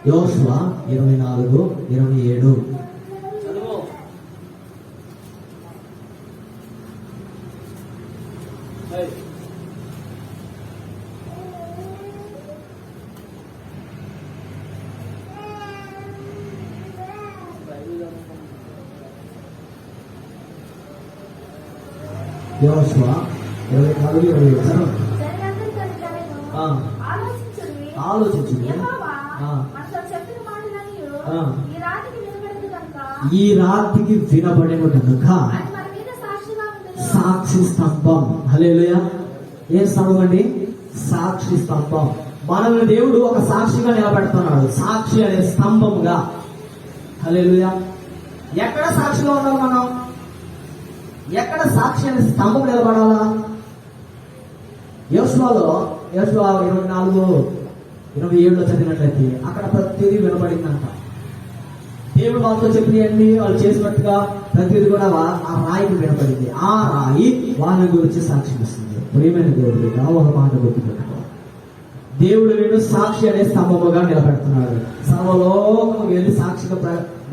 [SPEAKER 1] యోషువ 24:27 చదువు. యోషువ 24:27 చదువు.
[SPEAKER 2] జనులందరితో ఇట్లనెను,
[SPEAKER 1] ఆ. ఆలోచించుడి.
[SPEAKER 2] యెహోవా
[SPEAKER 1] ఆ.
[SPEAKER 2] మనతో చెప్పిన మాటలన్నీయు
[SPEAKER 1] ఆ.
[SPEAKER 2] ఈ రాత్రికి వినబడదు కనుక
[SPEAKER 1] ఈ రాత్రికి వినబడిన కనుక
[SPEAKER 2] అది మన మీద సాక్షిగా ఉండదు.
[SPEAKER 1] సాక్షి స్తంభం. హల్లెలూయా. ఏ స్తంభం అండి? సాక్షి స్తంభం. మనల్ని దేవుడు ఒక సాక్షిగా నిలబెడుతున్నాడు, సాక్షి అనే స్తంభంగా. హల్లెలూయా. ఎక్కడ సాక్షిగా ఉండాలి మనం? ఎక్కడ సాక్షి అనే స్తంభం నిలబడాలా? యోషువలో 24:27 చదివినట్లయితే అక్కడ ప్రతిదీ వినబడిందంట. దేవుడు వాళ్ళతో చెప్పినవన్నీ వాళ్ళు చేసినట్టుగా ప్రతిదీ కూడా ఆ రాయికి వినపడింది. ఆ రాయి వాళ్ళ గురించి సాక్ష్యం ఇస్తుంది. ప్రియమైన దేవుడు ఒక మాట గుర్తుపెట్టుకో. దేవుడు వీడు సాక్షి అనే స్తంభముగా నిలబెడుతున్నాడు. సర్వలోకం వెళ్ళి సాక్షిగా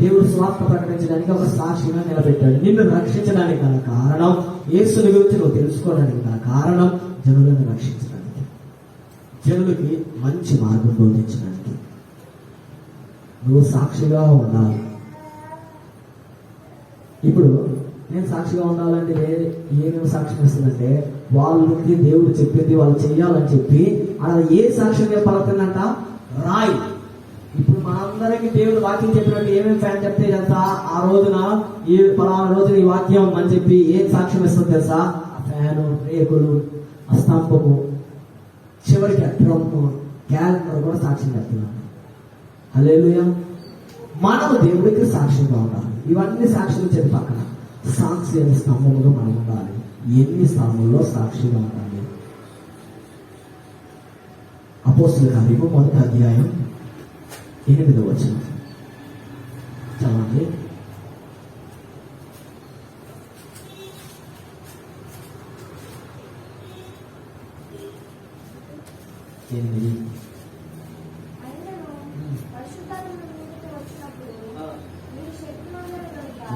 [SPEAKER 1] దేవుడు స్వార్థ ప్రకటించడానికి ఒక సాక్షిగా నిలబెట్టాడు. నిన్ను రక్షించడానికి గల కారణం, యేసుని గురించి నువ్వు తెలుసుకోవడానికి గల కారణం, జనులను రక్షించడానికి, జనులకి మంచి మార్గం బోధించడానికి నువ్వు సాక్షిగా ఉండాలి. ఇప్పుడు నేను సాక్షిగా ఉండాలంటే ఏమేమి సాక్ష్యం ఇస్తుందంటే, వాళ్ళకి దేవుడు చెప్పింది వాళ్ళు చెయ్యాలని చెప్పి అలా ఏ సాక్ష్యం పలుకుతుందంట? రాయి. ఇప్పుడు మనందరికీ దేవుడు వాక్యం చెప్పినట్టు ఏమేమి ఫ్యాన్ చెప్తే తెలుసా? ఆ రోజున ఈ పలానా రోజున ఈ వాక్యం అని చెప్పి ఏం సాక్ష్యం ఇస్తుంది తెలుసా? ఆ ఫ్యాను, రేకులు, ఆ స్తంభము, చివరికి ఆ డ్రమ్ము, క్యాలెండర్ కూడా సాక్ష్యం చెప్తున్నాను. హల్లెలూయా. మనము దేవుడికి సాక్ష్యంగా ఉండాలి. ఇవన్నీ సాక్షులు చెప్పి పక్కన సాక్షి అనే స్తంభముగా మనం ఉండాలి. ఎన్ని స్తంభంలో సాక్షిగా ఉండాలి? అపోస్తుల కార్యము 1వ అధ్యాయం 8వ వచనం చదవండి.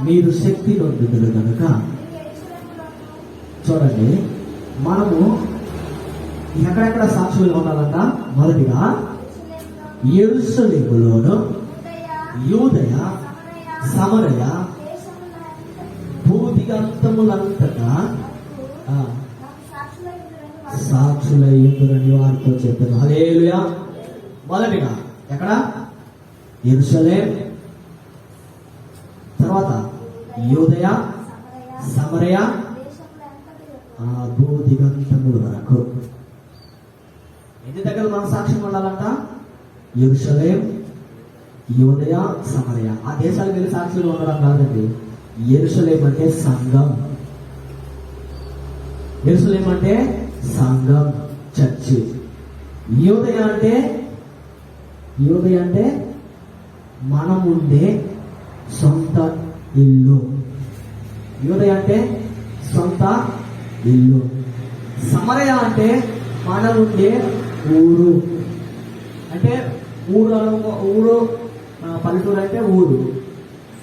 [SPEAKER 1] మీరు శక్తి నొందుదురు కనుక. చూడండి, మనము ఎక్కడెక్కడ సాక్షులుగా ఉండాలంట? మొదటిగా యెరూషలేములోను, యూదయ, సమరయ, భూదిగంతములంతటా సాక్షులయ్యుందురని వారితో చెప్పాను. హల్లెలూయా. మొదటిగా ఎక్కడ? యెరూషలేం, తర్వాత యూదయ, సమరయ, భూదిగంతముల వరకు. ఎన్ని దగ్గర మనం సాక్ష్యం ఉండాలంట? యెరూషలేం, యూదయ, సమరయ. ఆ దేశాలకు వెళ్ళి సాక్షులు ఉండడం కాదండి. యెరూషలేం అంటే సంఘం. యెరూషలేం అంటే సంఘం, చర్చి. యూదయ అంటే మనం ఉండే సొంత ఇల్లు. యూదయ అంటే సొంత ఇల్లు. సమరయ అంటే మనం ఉండే ఊరు. అంటే ఊరు పల్లెటూరు అంటే ఊరు.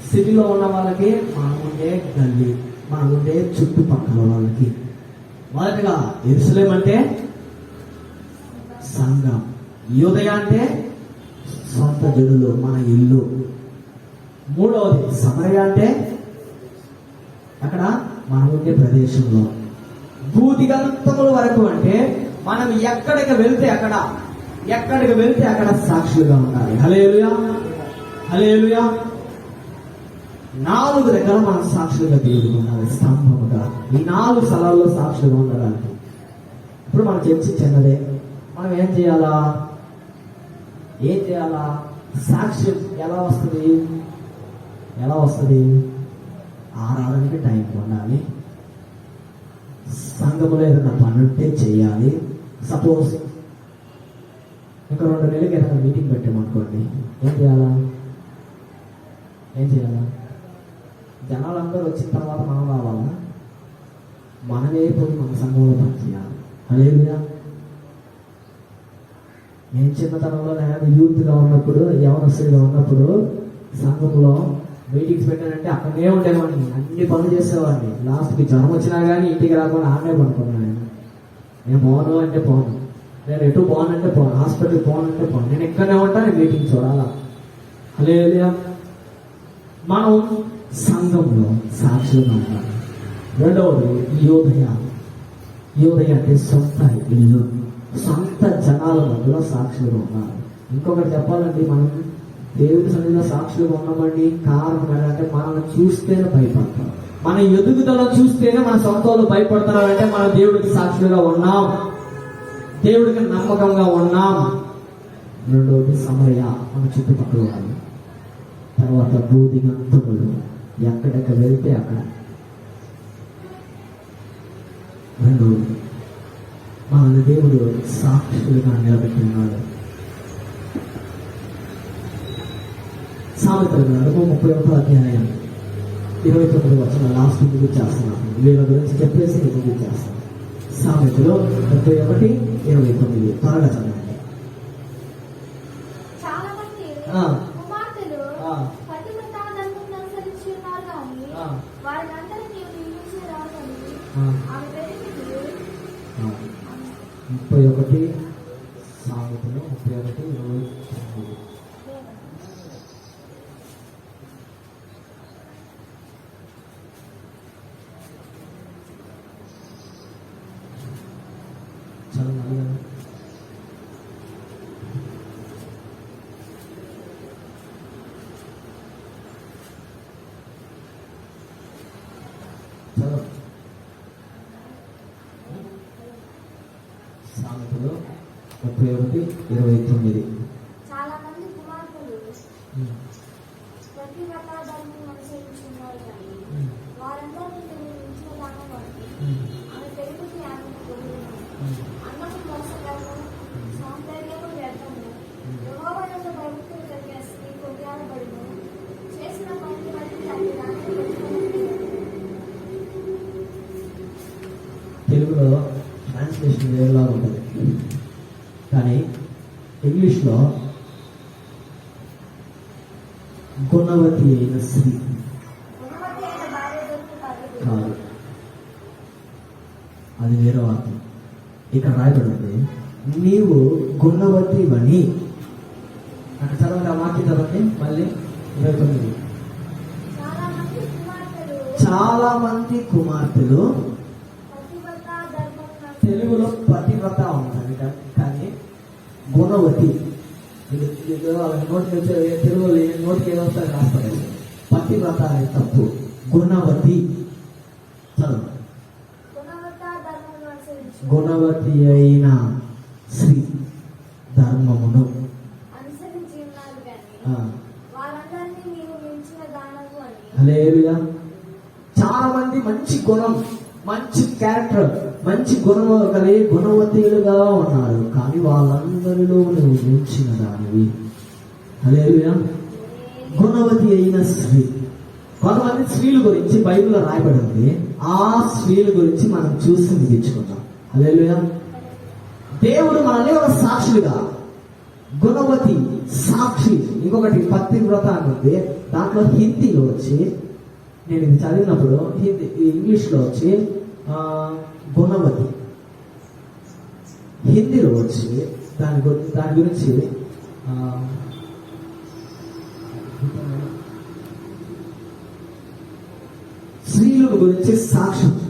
[SPEAKER 1] సిటీలో ఉన్న వాళ్ళకి మనం ఉండే గల్లీ, మనం ఉండే చుట్టుపక్కల వాళ్ళకి. మొదటిగా యెరూషలేం అంటే సంఘం. యూదయ అంటే సొంత జనులు, మన ఇల్లు. మూడవది సమరయ అంటే అక్కడ మనం ఉండే ప్రదేశంలో. భూదిగంతముల వరకు అంటే మనం ఎక్కడికి వెళ్తే అక్కడ సాక్షులుగా ఉండాలి. హల్లెలూయా. హల్లెలూయా. 4 దగ్గర మనం సాక్షులుగా దేవుడికి ఉండాలి, స్తంభముగా. ఈ 4 స్థలాల్లో సాక్షులుగా ఉండడానికి. ఇప్పుడు మన చర్చి చిన్నదే. మనం ఏం చేయాలా? సాక్ష్యం ఎలా వస్తుంది? ఆరాధనకి టైం ఉండాలి. సంఘములో ఏదైనా పని ఉంటే చేయాలి. సపోజ్ ఇంకా 2 నెలలకి ఏదైనా మీటింగ్ పెట్టామనుకోండి, ఏం చేయాలా? జనాలందరూ వచ్చిన తర్వాత మనం రావాలా? మనమే పోయి మన సంఘంలో పనిచేయాలి. హల్లెలూయా. నేను చిన్నతనంలో నేను యూత్గా ఉన్నప్పుడు, యవనస్తుడిగా ఉన్నప్పుడు సంఘంలో మీటింగ్స్ పెట్టానంటే అక్కడనే ఉండేవాడిని, అన్ని పనులు చేసేవాడిని. లాస్ట్కి జ్వరం వచ్చినా కానీ ఇంటికి రాకుండా ఆడనే పడుకున్నాను. నేను పోను అంటే పోను, నేను ఎటు పోను అంటే పోను, హాస్పిటల్కి పోను అంటే పోను, నేను ఎక్కడనే ఉంటాను, మీటింగ్ చూడాలా. హల్లెలూయా. మనం సంఘంలో సాక్షులుగా ఉండాలి. రెండవది యోదయ. యోదయ అంటే సొంత ఇల్లు, సొంత జనాల మధ్యలో సాక్షులుగా ఉండాలి. ఇంకొకటి చెప్పాలండి, మనం దేవుడి సన్నిధిలో సాక్షులుగా ఉన్నామండి. కారణం ఏంటంటే మనల్ని చూస్తేనే భయపడతాం, మన ఎదుగుదల చూస్తేనే మన సొంత వాళ్ళు భయపడతారంటే మనం దేవుడికి సాక్షులుగా ఉన్నాం, దేవుడికి నమ్మకంగా ఉన్నాం. రెండవది సమరయ, మన చుట్టుపక్కల వాళ్ళు. తర్వాత బూదిగంతులు, ఎక్కడెక్కడ వెళ్తే అక్కడ. రెండవది మన దేవుడు సాక్షులుగా నిలబెట్టి ఉన్నాడు. సామెతల గ్రంథము 31వ అధ్యాయం 29వ వచనం లాస్ట్ ముందుకు చేస్తున్నాను. వీళ్ళ గురించి చెప్పేసి ముందుకు చేస్తాను. సామెతలు 31:29 త్వరగా చదవండి.
[SPEAKER 2] చాలా మంది కుమార్తెలు పతివ్రతా ధర్మమును అనుసరించి ఉన్నారు కానీ వారినందరినీ నీవు నియమించేదానివని ఆమె వెతికితివి.
[SPEAKER 1] 31 సామెతలు 31:29. చదవండి. సామెతలు 31:29.
[SPEAKER 2] చాలా మంది కుమార్తెలు పతివ్రతా ధర్మమును అనుసరించి ఉన్నారు కానీ వారందరినీ నీవు నియమించేదానివని ఆమె పెరుగుతి ఆమెను పొగిడినది. అన్నము మోసగాను, సౌందర్యము వ్యర్థము. యెహోవా యందు భయభక్తులు కలిగిన స్త్రీ కొనియాడబడును. చేసిన పనిని బట్టి దాన్ని పెట్టుకుని.
[SPEAKER 1] తెలుగులో ట్రాన్స్లేషన్ వేరేలా ఉంటుంది, కానీ ఇంగ్లీష్లో గుణవతి అయిన స్త్రీ
[SPEAKER 2] గుణవతి అయిన భార్య దొరికి
[SPEAKER 1] కాదు, అది వేరే వాక్యం. ఇక్కడ రాయబడింది నీవు గుణవతివని. అక్కడ చదవండి, ఆ వాక్యం చదవండి మళ్ళీ. 29. చాలా మంది కుమార్తెలు
[SPEAKER 2] పతివ్రతా ధర్మమును
[SPEAKER 1] తెలుగులో పతివ్రత ఉంటుంది కానీ గుణవతి. నోటికి తెలుగులో నోటికి ఏదో వస్తుంది రాస్తారు. పతివ్రత అనే తప్పు, గుణవతి. చదువు.
[SPEAKER 2] గుణవతా ధర్మమును అనుసరించి
[SPEAKER 1] గుణవతి అయిన స్త్రీ ధర్మమును
[SPEAKER 2] అనుసరించి ఉన్నారు కానీ
[SPEAKER 1] ఆ,
[SPEAKER 2] వారందరినీ నీవు మించిన దానవు అని.
[SPEAKER 1] హల్లెలూయా. చాలా మంది మంచి గుణం, మంచి క్యారెక్టర్, మంచి గుణం కలిగి గుణవతీలుగా ఉన్నారు, కానీ వాళ్ళందరిలో నువ్వు మించిన దానివి. హల్లెలూయా. గుణవతి అయిన స్త్రీ. కొంతమంది స్త్రీల గురించి బైబిల్లో రాయబడింది, ఆ స్త్రీల గురించి మనం చూసి ముగించుకుందాం. హల్లెలూయా. దేవుడు మనల్ని ఒక సాక్షులుగా, గుణవతి సాక్షి. ఇంకొకటి పతివ్రత అని ఉంది, దాంట్లో హిందీలో వచ్చి, నేను ఇది చదివినప్పుడు ఇంగ్లీష్లో వచ్చి గుణవతి, హిందీలో వచ్చి దాని గురించి స్త్రీల గురించి సాక్ష్యము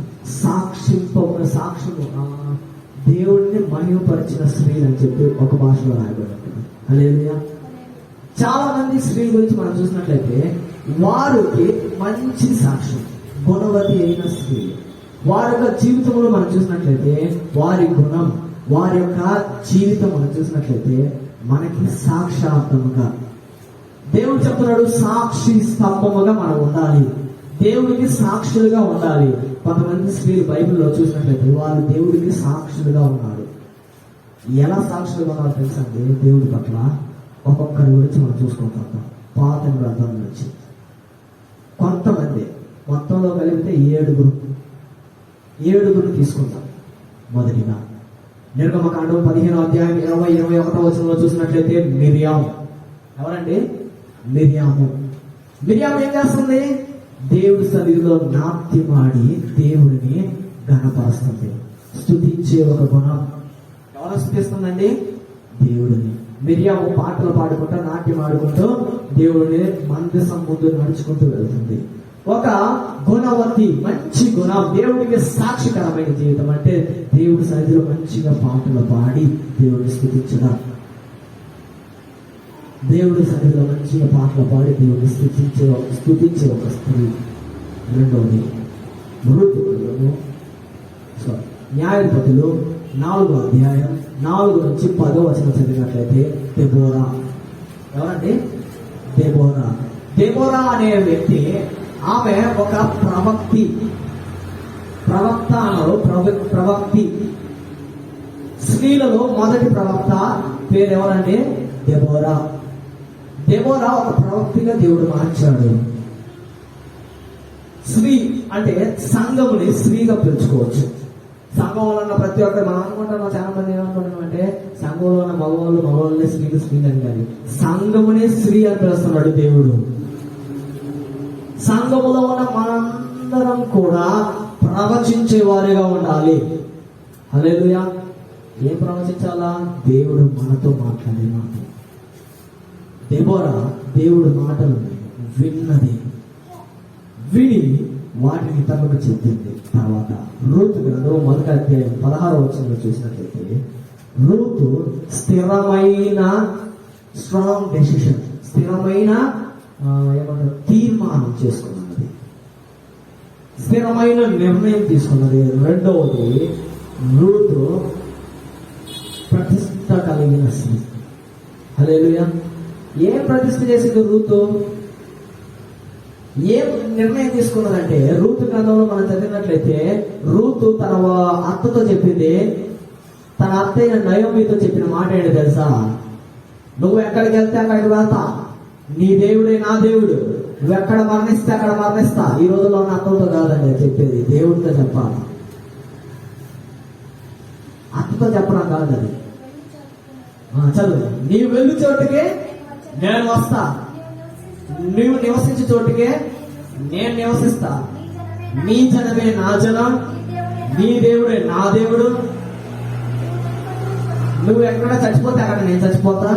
[SPEAKER 1] దేవుడిని మహిమపరిచిన స్త్రీలు అని చెప్పి ఒక భాషలో రాయబడింది. హల్లెలూయా. చాలా మంది స్త్రీల గురించి మనం చూసినట్లయితే వారికి మంచి సాక్ష్యం, గుణవతి అయిన స్త్రీ. వారి యొక్క జీవితంలో మనం చూసినట్లయితే వారి గుణం, వారి యొక్క జీవితం మనం చూసినట్లయితే మనకి సాక్షాత్ముగా దేవుడు చెప్తున్నాడు, సాక్షి స్తంభముగా మనం ఉండాలి, దేవుడికి సాక్షులుగా ఉండాలి. కొంతమంది స్త్రీలు బైబిల్లో చూసినట్లయితే వాళ్ళు దేవుడికి సాక్షులుగా ఉన్నారు. ఎలా సాక్షులుగా ఉన్నారో తెలుసా అండి? దేవుడి పట్ల ఒక్కొక్కరి గురించి మనం చూసుకుంటాం. పాత గ్రంథం నుంచి కొంతమంది మొత్తంలో కలిపితే 7 తీసుకుంటాం. మొదటిగా నిర్గమకాండం 15వ అధ్యాయం 20-21 వచనంలో చూసినట్లయితే మిరియాం. ఎవరండి? మిరియాము ఏం చేస్తుంది? దేవుడి సన్నిధిలో నాట్యమాడి దేవుడిని ఘనపరుస్తుంది. స్తుతించే ఒక గుణం. ఎవరు స్తుతిస్తుందండి? దేవుడిని. మిరియాము పాటలు పాడుకుంటూ నాట్యం ఆడుకుంటూ దేవుడిని మందసం ముందు నడుచుకుంటూ వెళ్తుంది. ఒక గుణవతి, మంచి గుణం, దేవుడికి సాక్షికరమైన జీవితం. అంటే దేవుడి సన్నిధిలో మంచిగా పాటలు పాడి దేవుడిని స్తుతించడం. దేవుడి సన్నిధిలో మంచిగా పాటలు పాడి దేవుడిని స్తుతించే ఒక స్త్రీ. రెండవది న్యాయాధిపతులు 4వ అధ్యాయం 4 నుంచి 10వ వచనం చదివినట్లయితే దెబోరా. ఎవరండి? దెబోరా అనే వ్యక్తి, ఆమె ఒక ప్రవక్తి. స్త్రీలలో మొదటి ప్రవక్త పేరు ఎవరండి? దెబోరా ఒక ప్రవక్తిగా దేవుడు మార్చాడు. స్త్రీ అంటే సంఘముని స్త్రీగా పిలుచుకోవచ్చు. సంఘంలో ఉన్న ప్రతి ఒక్కరు మనం అనుకుంటున్నాం, చాలా మంది ఏమనుకుంటున్నాం అంటే సంఘంలో ఉన్న మగవాళ్ళే స్త్రీలు అని కానీ సంఘమునే స్త్రీ అని పిలుస్తున్నాడు దేవుడు. సంఘములో ఉన్న మనందరం కూడా ప్రవచించే వారిగా ఉండాలి. హల్లెలూయా. ఏం ప్రవచించాలా? దేవుడు మనతో మాట్లాడే మాట. దెబోరా దేవుడు మాటలు విని వాటిని తనకు చెప్పింది. తర్వాత రూతు గ్రంథం 1వ అధ్యాయం 16వ వచనంలో చూసినట్లయితే రూతు స్థిరమైన స్ట్రాంగ్ డెసిషన్, స్థిరమైన తీర్మానం చేసుకున్నది, స్థిరమైన నిర్ణయం తీసుకున్నది. రెండవది రూతు ప్రతిష్ట కలిగిన స్త్రీ. హల్లెలూయా. ఏం ప్రతిష్ట చేసింది రూతు? ఏం నిర్ణయం తీసుకున్నదంటే రూతు గ్రంథంలో మనం చదివినట్లయితే రూతు తన అత్తతో చెప్పింది, తన అత్తయ్య నయోమితో చెప్పిన మాట ఏంటి తెలుసా? నువ్వు ఎక్కడికి వెళ్తే అక్కడికి వెళ్తా, నీ దేవుడే నా దేవుడు, నువ్వు ఎక్కడ మరణిస్తే అక్కడ మరణిస్తా. ఈ రోజుల్లో ఉన్న అత్తతో కాదండి చెప్పేది, దేవుడితో చెప్పాలి. అత్తతో చెప్పడం కాదు అది. చదువు. నీవు వెళ్ళు చోటుకే నేను వస్తా, నీవు నివసించే చోటుకే నేను నివసిస్తా, నీ జనమే నా జనం, నీ దేవుడే నా దేవుడు. నువ్వు ఎక్కడ చచ్చిపోతే అక్కడ నేను చచ్చిపోతా,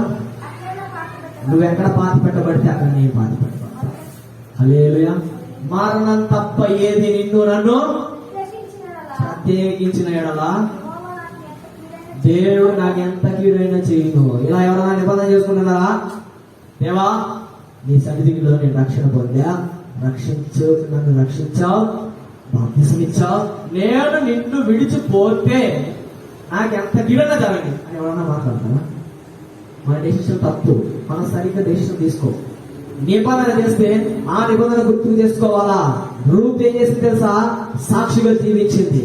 [SPEAKER 1] నువ్వు ఎక్కడ పాతి పెట్టబడితే అక్కడ నేను పాతి పెట్టబడతా. హల్లెలూయా. మరణం తప్ప ఏది నిన్ను నన్ను ప్రత్యేకించిన ఎడలా దేవుడు నాకు ఎంత కీడైనా చేయను. ఇలా ఎవరైనా నిబంధన చేసుకుంటున్నారా? దేవా నీ సన్నిధిలో నేను రక్షణ పొందా, నన్ను రక్షించావు, బాప్తిసం ఇచ్చావు, నేను నిన్ను విడిచిపోతే నాకు ఎంత కీడైనా జరగని అని ఎవరన్నా మాట్లాడతారా? మన డెసిషన్ తప్పు. మనం సరిగ్గా డెసిషన్ తీసుకో. నిబంధన చేస్తే ఆ నిబంధన గుర్తుకు చేసుకోవాలా. రూత్ ఏం చేసింది తెలుసా? సాక్షిగా జీవించింది.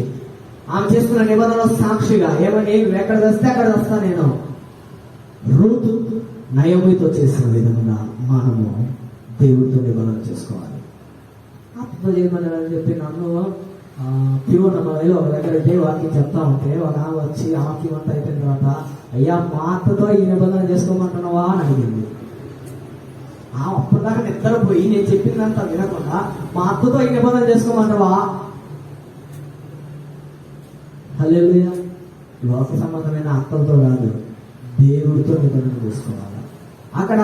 [SPEAKER 1] ఆమె చేస్తున్న నిబంధనలో సాక్షిగా ఏమని, నువ్వు ఎక్కడ వస్తే అక్కడ వస్తా నేను. రూతు నయోమితో చేసిన విధంగా మనము దేవుడితో నిబంధన చేసుకోవాలి. అప్పుడు చేయమని చెప్పి నన్ను తిరువన్నమలలో ఒక దగ్గర వాక్యం చెప్తా ఉంటే ఒక ఆమె వచ్చి వాక్యం అంతా అయిపోయిన తర్వాత, అయ్యా మా అత్తతో ఈ నిబంధన చేసుకోమంటున్నావా అని అడిగింది. అప్పటిదాకా నిద్రపోయి నేను చెప్పిందంతా వినకుండా మా అత్తతో ఈ నిబంధన చేసుకోమంటావా? హల్లెలూయా. లోక సంబంధమైన అత్తలతో కాదు, దేవుడితో నిబంధన చేసుకోవాలి. అక్కడ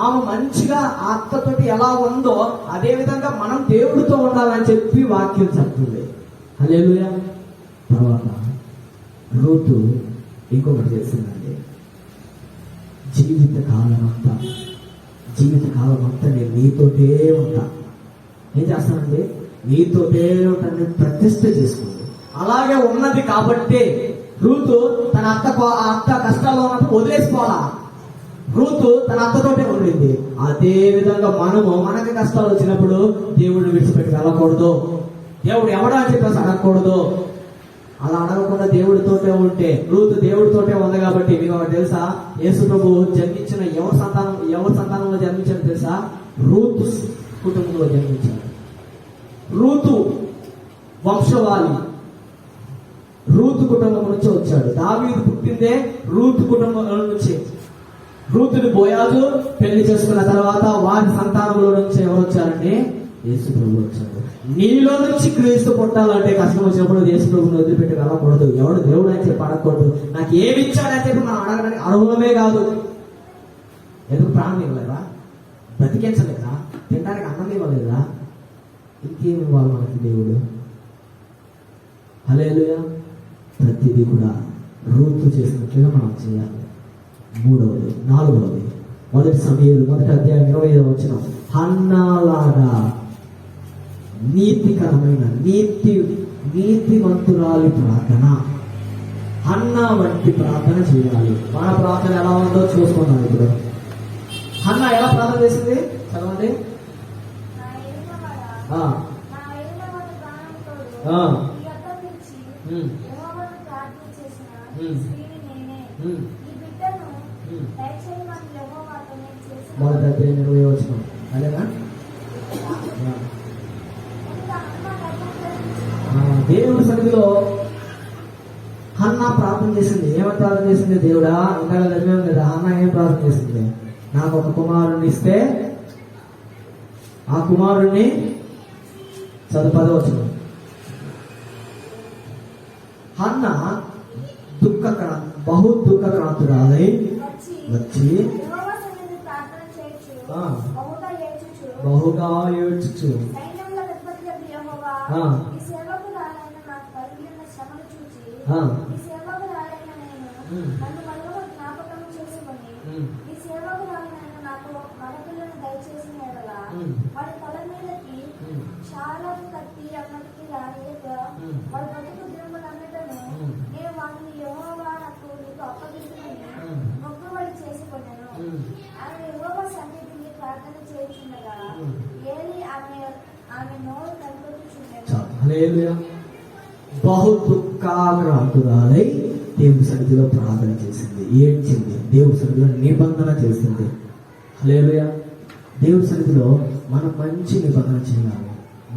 [SPEAKER 1] ఆమె మంచిగా ఆ అత్తతోటి ఎలా ఉందో అదే విధంగా మనం దేవుడితో ఉండాలని చెప్పి వాక్యం చెప్తుంది. హల్లెలూయా. తర్వాత రూతు ఇంకొకటి చేసిందండి. జీవితకాలం అంతా నేను నీతోటే ఉంటా. ఏం చేస్తానండి? నీతోటే ఉంటాను, ప్రతిష్ఠ చేసుకుంది. అలాగే ఉన్నది కాబట్టి రూతు తన అత్త కష్టాల్లో ఉన్నప్పుడు వదిలేసిపోవాలా. రూతు తన అత్తతోటే ఉండింది. అదే విధంగా మనకి కష్టాలు వచ్చినప్పుడు దేవుడిని విడిచిపెట్టి వెళ్ళకూడదు. దేవుడు ఎవడా అని చెప్పేసి అడగకూడదు. అలా అడగకుండా దేవుడితోటే ఉంటే, రూతు దేవుడితోటే ఉంది కాబట్టి మీకు ఒకటి తెలుసా? యేసు ప్రభు జన్మించిన ఎవరి సంతానంలో జన్మించాడు తెలుసా? రూతు కుటుంబంలో జన్మించాడు. రూతు వంశవాళి, రూతు కుటుంబం నుంచి వచ్చాడు. దావీదు పుట్టిందే రూతు కుటుంబం నుంచి. రూతుని బోయాజు పెళ్లి చేసుకున్న తర్వాత వారి సంతానంలో నుంచి ఎవరు వచ్చారంటే యేసు ప్రభు వచ్చాడు. నీలో నుంచి క్రీస్తు పుట్టాలంటే కష్టం వచ్చినప్పుడు యేసు ప్రభుని వదిలిపెట్టి వెళ్ళకూడదు. ఎవడు దేవుడు అని చెప్పి అడగకూడదు. నాకు ఏమి ఇచ్చాడని చెప్పి మనం అడగడానికి అర్హులమే కాదు. ఎందుకు ప్రాణం ఇవ్వలేదా? బ్రతికించలేదా? తినడానికి అన్నం ఇవ్వలేదా? ఇంకేమి ఇవ్వాలి మనకి దేవుడు? హల్లెలూయా. ప్రతిదీ కూడా రూతు చేసినట్లుగా మనం చేయాలి. మూడవది, నాలుగవది, 1 సమూయేలు 1వ అధ్యాయం 25వ వచనం. హన్నాలాగా నీతికరమైన నీతిమంతురాలి ప్రార్థన, హన్నా వంటి ప్రార్థన చేయాలి. మన ప్రార్థన ఎలా ఉందో చూసుకున్నాం. ఇప్పుడు హన్నా ఎలా ప్రార్థన చేసింది చదవండి.
[SPEAKER 2] నా ఏలినవాడా,
[SPEAKER 1] ఆ,
[SPEAKER 2] నా ఏలినవాడు ప్రాణంతోడు
[SPEAKER 1] ఆ,
[SPEAKER 2] ఈ యొద్ద పిలిచి
[SPEAKER 1] ఉమ్,
[SPEAKER 2] యెహోవాను ప్రార్థన చేసిన
[SPEAKER 1] ఉమ్.
[SPEAKER 2] స్త్రీని నేనే.
[SPEAKER 1] ఉమ్,
[SPEAKER 2] ఈ బిడ్డను
[SPEAKER 1] ఉమ్.
[SPEAKER 2] దయచేయమని యెహోవాతో నేను చేసిన
[SPEAKER 1] 1వ అధ్యాయం 20వ వచనం. అదేనా?
[SPEAKER 2] ఎంత అమ్మ గర్భఫలించి
[SPEAKER 1] దేవుడి సన్నిధిలో హన్నా ప్రార్థన చేసింది. ఏమని ప్రార్థన చేసింది? దేవుడా, ఇందాక చదివాం కదా, హన్నా ఏం ప్రార్థన చేసింది? నాకు ఒక కుమారుణ్ణి ఇస్తే ఆ కుమారుణ్ణి చదువు హన్నా బహు దుఃఖక్రాంతురాలై వచ్చి
[SPEAKER 2] యెహోవా సన్నిధిని ప్రార్థన చేయుచు
[SPEAKER 1] ఆ.
[SPEAKER 2] బహుగా ఏడ్చుచు
[SPEAKER 1] బహుగా ఏడ్చుచు
[SPEAKER 2] సైన్యముల అధిపతియగు యెహోవా,
[SPEAKER 1] ఆ.
[SPEAKER 2] ఈ సేవకురాలైన నాకు కలిగిన శ్రమను చూచి
[SPEAKER 1] ఆ.
[SPEAKER 2] ఈ సేవకురాలైన నేను
[SPEAKER 1] ఉమ్.
[SPEAKER 2] నన్ను మళ్ళీ జ్ఞాపకం చేసుకొని
[SPEAKER 1] ఉమ్.
[SPEAKER 2] ఈ సేవకురాలైన నాకు మగపిల్లను దయచేసిన ఎడల
[SPEAKER 1] ఉమ్.
[SPEAKER 2] వాడి తల మీదకి
[SPEAKER 1] ఉమ్.
[SPEAKER 2] చాలా కత్తి అన్నటికి రానియక
[SPEAKER 1] ఉమ్.
[SPEAKER 2] వాడి బతుకు దినములన్నిటను
[SPEAKER 1] ఉమ్.
[SPEAKER 2] నేను వాడిని యెహోవా నీకు అప్పగించుకొని
[SPEAKER 1] ఉమ్.
[SPEAKER 2] మొక్కుబడి చేసుకొనెను.
[SPEAKER 1] ఉమ్.
[SPEAKER 2] ఆమె యెహోవా సన్నిధిని ప్రార్థన చేయుచుండగా
[SPEAKER 1] ఉమ్.
[SPEAKER 2] ఏలీ ఆమె నోరు కనిపెట్టుచుండెను.
[SPEAKER 1] హల్లెలూయా. బహు దుఃఖాక్రాంతురాలై దేవుడి సన్నిధిలో ప్రార్థన చేసింది, ఏడ్చింది, దేవుడి సన్నిధిలో నిబంధన చేసింది. హల్లెలూయా. దేవుడి సన్నిధిలో మనం మంచి నిబంధన చేయాలి.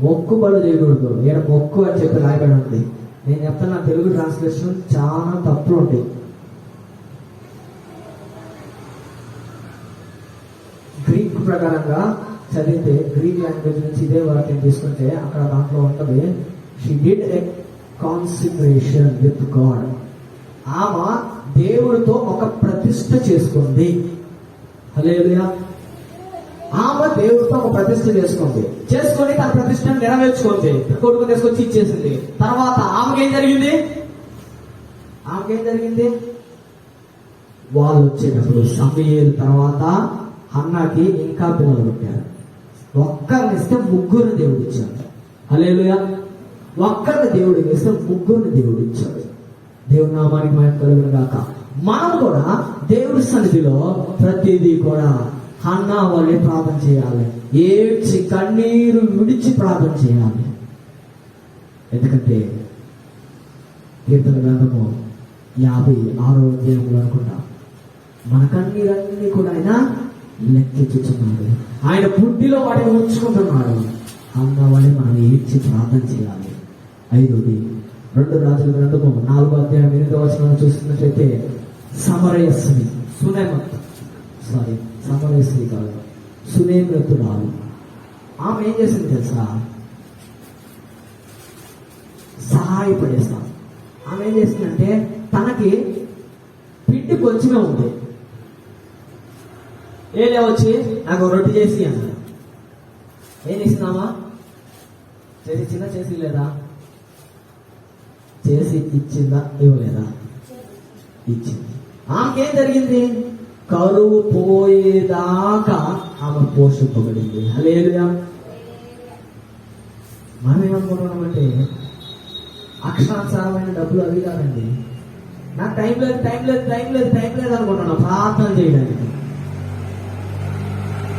[SPEAKER 1] మొక్కుబడి చేయకూడదు. ఈడ మొక్కు అని చెప్పి రాయబడి ఉంది. నేను చెప్తాను, నా తెలుగు ట్రాన్స్లేషన్ చాలా తప్పులు ఉంటాయి. గ్రీక్ ప్రకారంగా చదివితే, గ్రీక్ లాంగ్వేజ్ నుంచి ఇదే వాక్యం తీసుకుంటే అక్కడ దాంట్లో ఉంటుంది, she did a consecration with God. ఆమె దేవుడితో ఒక ప్రతిష్ఠ చేసుకుంది. హల్లెలూయా. ఆమె దేవుడితో ఒక ప్రతిష్ఠ చేసుకొని తన ప్రతిష్టను నెరవేర్చుకుంది. కొడుకు తీసుకొచ్చి ఇచ్చేసింది. తర్వాత ఆమెకేం జరిగింది? వాళ్ళు వచ్చేటప్పుడు సమూయేలు తర్వాత హన్నాకి ఇంకా పిల్లలు పుట్టారు. ఒక్కరిని ఇస్తే ముగ్గురిని దేవుడు ఇచ్చాడు. హల్లెలూయా. ఒక్కరిని దేవుడు ఇస్తే ముగ్గురిని దేవుడు ఇచ్చాడు. దేవుడి నామానికి మహిమ కలుగును గాక. మనం కూడా దేవుడి సన్నిధిలో ప్రతిదీ కూడా హన్నా వాళ్ళే ప్రార్థన చేయాలి. ఏడ్చి కన్నీరు విడిచి ప్రార్థన చేయాలి. ఎందుకంటే కీర్తన గ్రంథము 56వ అధ్యాయంలో అనుకుంటా, మన కన్నీరన్నీ కూడా ఆయన లెక్కించుచున్నాడు. ఆయన బుద్ధిలో వాటిని ఉంచుకుంటున్నాడు. హన్నా వాళ్ళే మనం ఏడ్చి ప్రార్థన చేయాలి. 5వది, 2 రాజుల గ్రంథము 4వ అధ్యాయం 8వ వచనం చూస్తున్నట్లయితే, సమరయస్వి సమరయస్వి కాదు, సునేమతురాలు. ఆమె ఏం చేసింది తెలుసా? సహాయపడేస్తాం. ఆమె ఏం చేసిందంటే, తనకి పిండి కొంచెమే ఉంది. ఏలే వచ్చి నాకు రొట్టె చేసి అన్నాడు. ఏం చేసిందామా? చేసి ఇచ్చిందా? చేసి లేదా? చేసి ఇచ్చిందా? ఇవ్వలేదా? ఇచ్చింది. ఆమెకేం జరిగింది? కరువు పోయేదాకా ఆమె పోషింపబడింది. హల్లెలూయా. మనం ఏమనుకుంటున్నామంటే, అక్షరానుసారమైన డబ్బులు అవి కాదండి. నాకు టైం లేదు అనుకుంటున్నా ప్రార్థన చేయడానికి.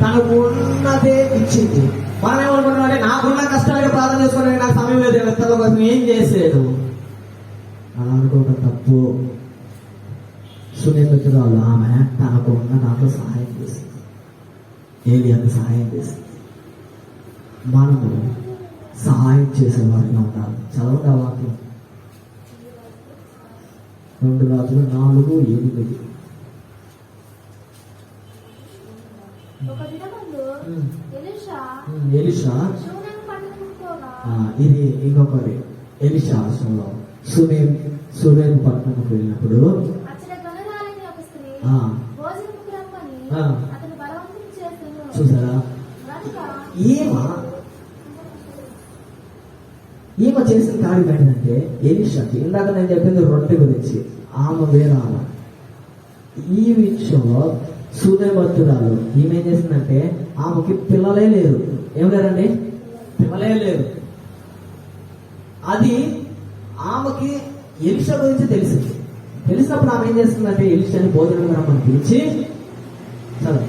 [SPEAKER 1] తనకు ఉన్నదే ఇచ్చింది. మనం ఏమనుకుంటున్నాం అంటే, నాకున్న కష్టాలకి ప్రార్థన చేసుకోవడానికి నాకు సమయం లేదు, వ్యక్తుల కోసం ఏం చేసేది అలా అనుకోవడం తప్పు. సునేమితురాలు ఆమె తనకు ఉన్న దాంట్లో సహాయం చేసింది. ఏలియాకు సహాయం చేసింది. మనము సహాయం చేసేవారిగా ఉండాలి. చదవండి ఆ వాక్యం. 2 రాజులు 4:8.
[SPEAKER 2] ఒక దినమందు ఎలీషా
[SPEAKER 1] ఎలీషా
[SPEAKER 2] షూనేము పట్టణముకు పోగా,
[SPEAKER 1] ఇది ఇంకొకటి. ఎలీషా ఆశ్రమంలో సునేము పట్టణంకి వెళ్ళినప్పుడు
[SPEAKER 2] అచ్చట గొర్రెరాలిని ఒక స్త్రీ
[SPEAKER 1] ఆ.
[SPEAKER 2] భోజనముకు రమ్మని
[SPEAKER 1] ఆ.
[SPEAKER 2] అతను బలవంతం చేసెను.
[SPEAKER 1] చూసారా,
[SPEAKER 2] గనుక
[SPEAKER 1] ఈమె చేసిన కార్యం ఏంటంటే, ఎలీషాకి ఇందాక నేను చెప్పింది రొట్టె గురించి, ఆమె వేరే ఆమె. ఈ విషయంలో సూర్యభక్తురాలు ఈమె ఏం చేసిందంటే, ఆమెకి పిల్లలే లేరు. ఏం లేరండి? పిల్లలే లేరు. అది ఆమెకి ఎలీషా గురించి తెలిసింది. తెలిసినప్పుడు ఆమె ఏం చేస్తుందంటే, ఎలీషాని భోజనం రమ్మని పిలిచి చదువు.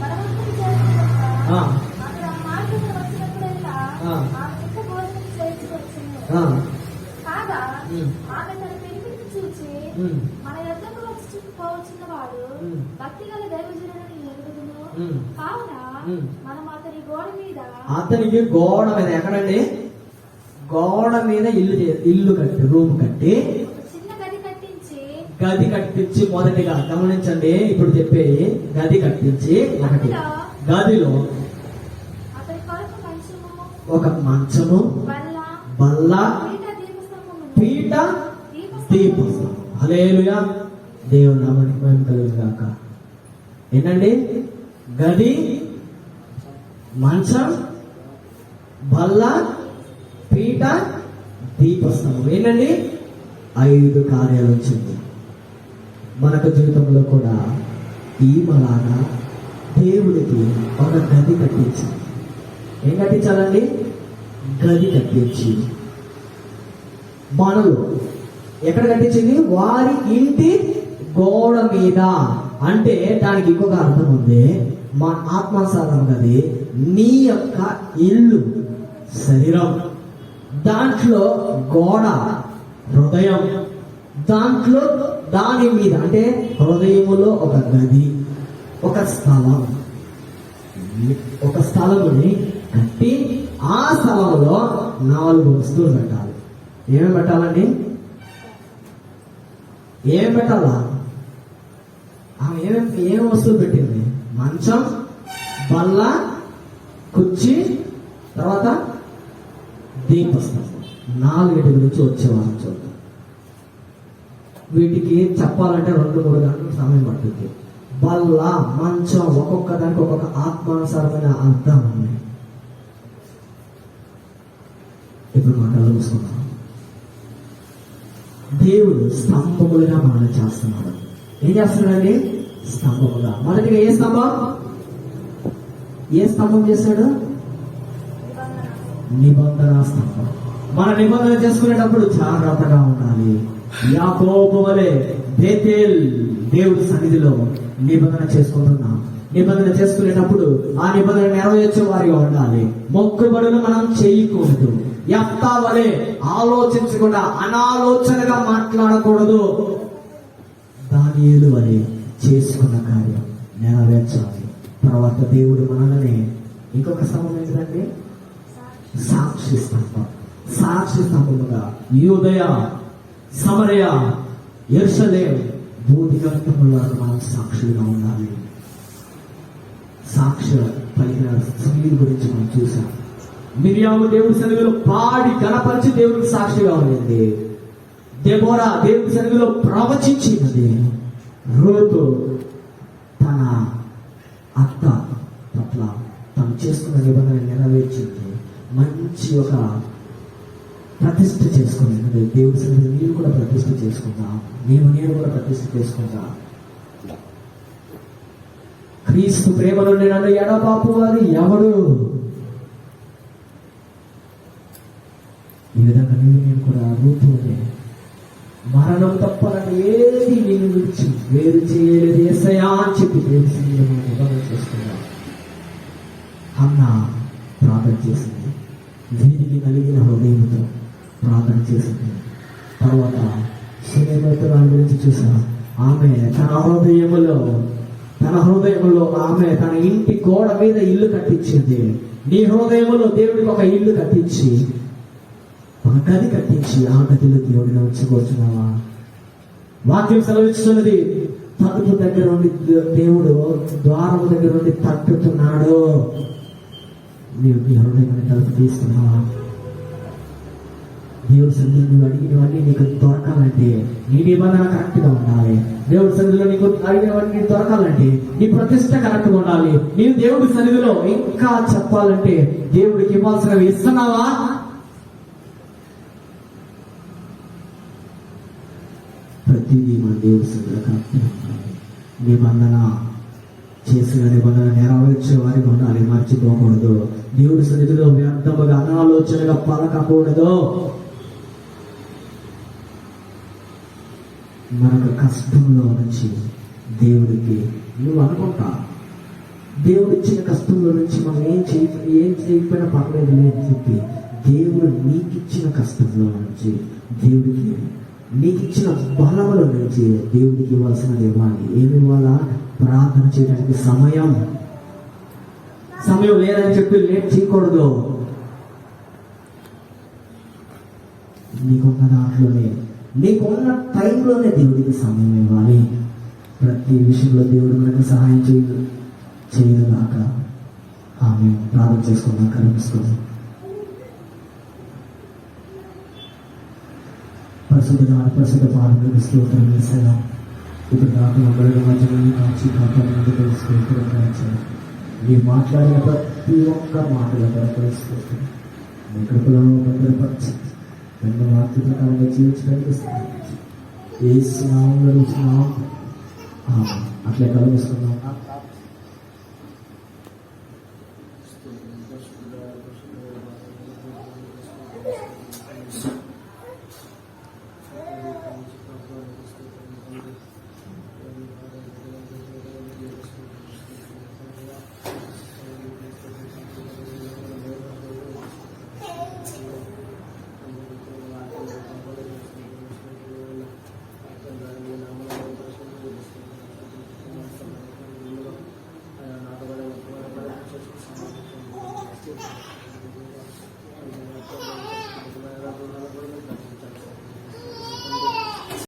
[SPEAKER 2] బలవంతం చేసినప్పుడు
[SPEAKER 1] ఆ.
[SPEAKER 2] అతడు ఆ మాట మీద వచ్చినప్పుడల్లా
[SPEAKER 1] ఆ.
[SPEAKER 2] ఆమె ఇంత భోజనం చేయించుకొచ్చెను.
[SPEAKER 1] ఆ.
[SPEAKER 2] కాగా
[SPEAKER 1] ఉమ్.
[SPEAKER 2] ఆమె తన పెనిమిటిని చూచి,
[SPEAKER 1] ఉమ్.
[SPEAKER 2] మన యొద్దకు పోవచ్చిన వాడు
[SPEAKER 1] ఉమ్.
[SPEAKER 2] భక్తి గల దైవజనుడని ఎరుగుదును.
[SPEAKER 1] ఉమ్.
[SPEAKER 2] కావున
[SPEAKER 1] ఉమ్.
[SPEAKER 2] మనం అతని గోడ మీద
[SPEAKER 1] అతనికి గోడ మీద, ఎక్కడండి? గోడ మీద ఇల్లు కట్టి, రూమ్ కట్టి,
[SPEAKER 2] ఒక చిన్న గది కట్టించి
[SPEAKER 1] గది కట్టించి, మొదటిగా గమనించండి, ఇప్పుడు చెప్పేది గది కట్టించి, ఒకటి గదిలో
[SPEAKER 2] అతని కొరకు మంచము,
[SPEAKER 1] ఒక మంచము,
[SPEAKER 2] బల్ల,
[SPEAKER 1] బల్ల,
[SPEAKER 2] పీట, దీపస్తంభమును,
[SPEAKER 1] పీట,
[SPEAKER 2] దీపస్తంభమును,
[SPEAKER 1] దీపం. హల్లెలూయా, దేవుని నామానికి మహిమ కలుగును గాక. ఏంటండి? గది, మంచం, బల్ల, పీట, దీపస్తంభం. ఏంటండి? 5 కార్యాలు వచ్చింది. మనకు జీవితంలో కూడా ఈమలాగా దేవుడికి ఒక గది కట్టించాలి. ఏం కట్టించాలండి? గది కట్టించి, మనలో ఎక్కడ కట్టించింది? వారి ఇంటి గోడ మీద. అంటే దానికి ఇంకొక అర్థం ఉంది. మా ఆత్మసారం గది నీ యొక్క ఇల్లు, శరీరం. దాంట్లో గోడ హృదయం, దాంట్లో దాని మీద అంటే హృదయములో ఒక గది, ఒక స్థలం, ఒక స్థలముని కట్టి ఆ స్థలంలో 4 వస్తువులు పెట్టాలి. ఏమేమి పెట్టాలండి? ఏం పెట్టాలా? ఆమె ఏం వస్తువులు పెట్టింది? మంచం, బల్ల, కుర్చీ, తర్వాత దీపస్తంభం. 4 గురించి వచ్చేవారం చూద్దాం. వీటికి చెప్పాలంటే 2-3 గంటలు సమయం పడుతుంది. బల్ల, మంచం, ఒక్కొక్క దానికి ఒక్కొక్క ఆత్మానుసారమైన అర్థం ఉంది. ఇప్పుడు మనం చూసుకుందాం. దేవుడు స్తంభములుగా మనం చేస్తున్నాడు. ఏం చేస్తున్నాడండి? స్తంభముగా. మొదటిగా ఏ స్తంభం చేశాడు? నిబంధన స్తంభం. మన నిబంధన చేసుకునేటప్పుడు జాగ్రత్తగా ఉండాలి. యాకోబు వలె బేతేల్ దేవుడి సన్నిధిలో నిబంధన చేసుకుంటున్నాం. నిబంధన చేసుకునేటప్పుడు ఆ నిబంధన నెరవేర్చే వారిగా ఉండాలి. మొక్కుబడులు మనం చేయకూడదు. యెఫ్తా వలె ఆలోచించకుండా అనాలోచనగా మాట్లాడకూడదు. దానియేలు వలె చేసుకున్న కార్యం నెరవేర్చాలి. తర్వాత దేవుడు మనల్ని ఇంకొక స్తంభం ఏంటంటే సాక్షి స్తంభం. సాక్షి స్తంభముగా యూదయ, సమరయ, యెరూషలేము భూదిగంతముల మనం సాక్షులుగా ఉండాలి. సాక్షి పలికిన స్త్రీల గురించి మనం చూసాం. మిరియాము దేవుడి సన్నిధిలో పాడి గణపరిచి దేవుడికి సాక్షిగా ఉండింది. దెబోరా దేవుడి సన్నిధిలో ప్రవచించినది. రూతు తన అత్త పట్ల తను చేసుకున్న నిబంధన నెరవేర్చింది. మంచి ఒక ప్రతిష్ఠ చేసుకున్నది. దేవుడి సన్నిధిలో నేను కూడా ప్రతిష్ఠ చేసుకుంటా, నేను కూడా ప్రతిష్ఠ చేసుకుంటా. క్రీస్తు ప్రేమలో నేను ఎడబాపు వారి ఎవడు? ఈ విధంగా నేను కూడా రూపునే మరణం తప్ప ఏది నేను విడిచి వేరు చేయలేదు యేసయ్యా అని చెప్పి దేవుడి సన్నిధిలో నిబంధన చేసుకున్నా. అన్న ప్రార్థన చేసింది. దీనికి కలిగిన హృదయంతో ప్రార్థన చేసింది. తర్వాత సునేమతురాల గురించి చూసా. ఆమె తన హృదయములో ఆమె తన ఇంటి గోడ మీద ఇల్లు కట్టించింది. నీ హృదయంలో దేవుడికి ఒక ఇల్లు కట్టించి, ఒక గది కట్టించి ఆ గదిలో దేవుడిని ఉంచుకోవచ్చున్నావా? వాక్యం సెలవిస్తున్నది, తలుపు దగ్గర ఉండి దేవుడు ద్వారము దగ్గర ఉండి తట్టుతున్నాడు. నీవు నీ హృదయాన్ని తలుపు తీసుకున్నావా? దేవుడి సన్నిధిలో నువ్వు అడిగినవన్నీ నీకు దొరకాలంటే నీ నిబంధన కరెక్ట్ గా ఉండాలి. దేవుడి సన్నిధిలో నీకు అడిగినవన్నీ దొరకాలంటే నీ ప్రతిష్ట కరెక్ట్ గా ఉండాలి. నీవు దేవుడి సన్నిధిలో ఇంకా చెప్పాలంటే దేవుడికి ఇవ్వాల్సినవి ఇస్తున్నావా? ప్రతిదీ మన దేవుడి సన్నిధిలో కరెక్ట్ గా ఉండాలి. నిబంధన చేసిన నిబంధన నెరవేర్చే వారికి ఉండాలి, మర్చిపోకూడదు. దేవుడి సన్నిధిలో వ్యర్థముగా అనాలోచనగా పలకకూడదు. మనకు కష్టంలో నుంచి దేవుడికి నువ్వు అనుకుంటా, దేవుడు ఇచ్చిన కష్టంలో నుంచి మనం ఏం చేయకపోయినా పర్లేదు అని చెప్పి దేవుడు నీకు ఇచ్చిన కష్టంలో నుంచి దేవుడికి, నీకు ఇచ్చిన బలముల నుంచి దేవుడికి ఇవ్వాల్సినది ఇవ్వాలి. ఏమి ఇవ్వాలా? ప్రార్థన చేయడానికి సమయం లేదని చెప్పి లేట్ చేయకూడదు. నీకున్న దాంట్లోనే, నీకున్న టైంలోనే దేవుడికి సమయం ఇవ్వాలి. ప్రతి విషయంలో దేవుడు మనకు సహాయం చేయదుగాక. ఆమె ప్రార్థన చేసుకున్నాం, కనిపిస్తుంది. పరిశుద్ధ పాలన స్తోత్రం వేసాను. ఇప్పుడు నాకు అందరి మధ్యలో కాచి కాపాడినందుకు తెలుసుకోవచ్చు. మీరు మాట్లాడిన ప్రతి ఒక్క మాటల తెలుసుకోవచ్చు. మీ కృపలో భద్రపరిచి రెండు వార్త ప్రకారంగా జీవించడానికి వేస్తున్నాం. అట్లే కలిగిస్తున్నాం.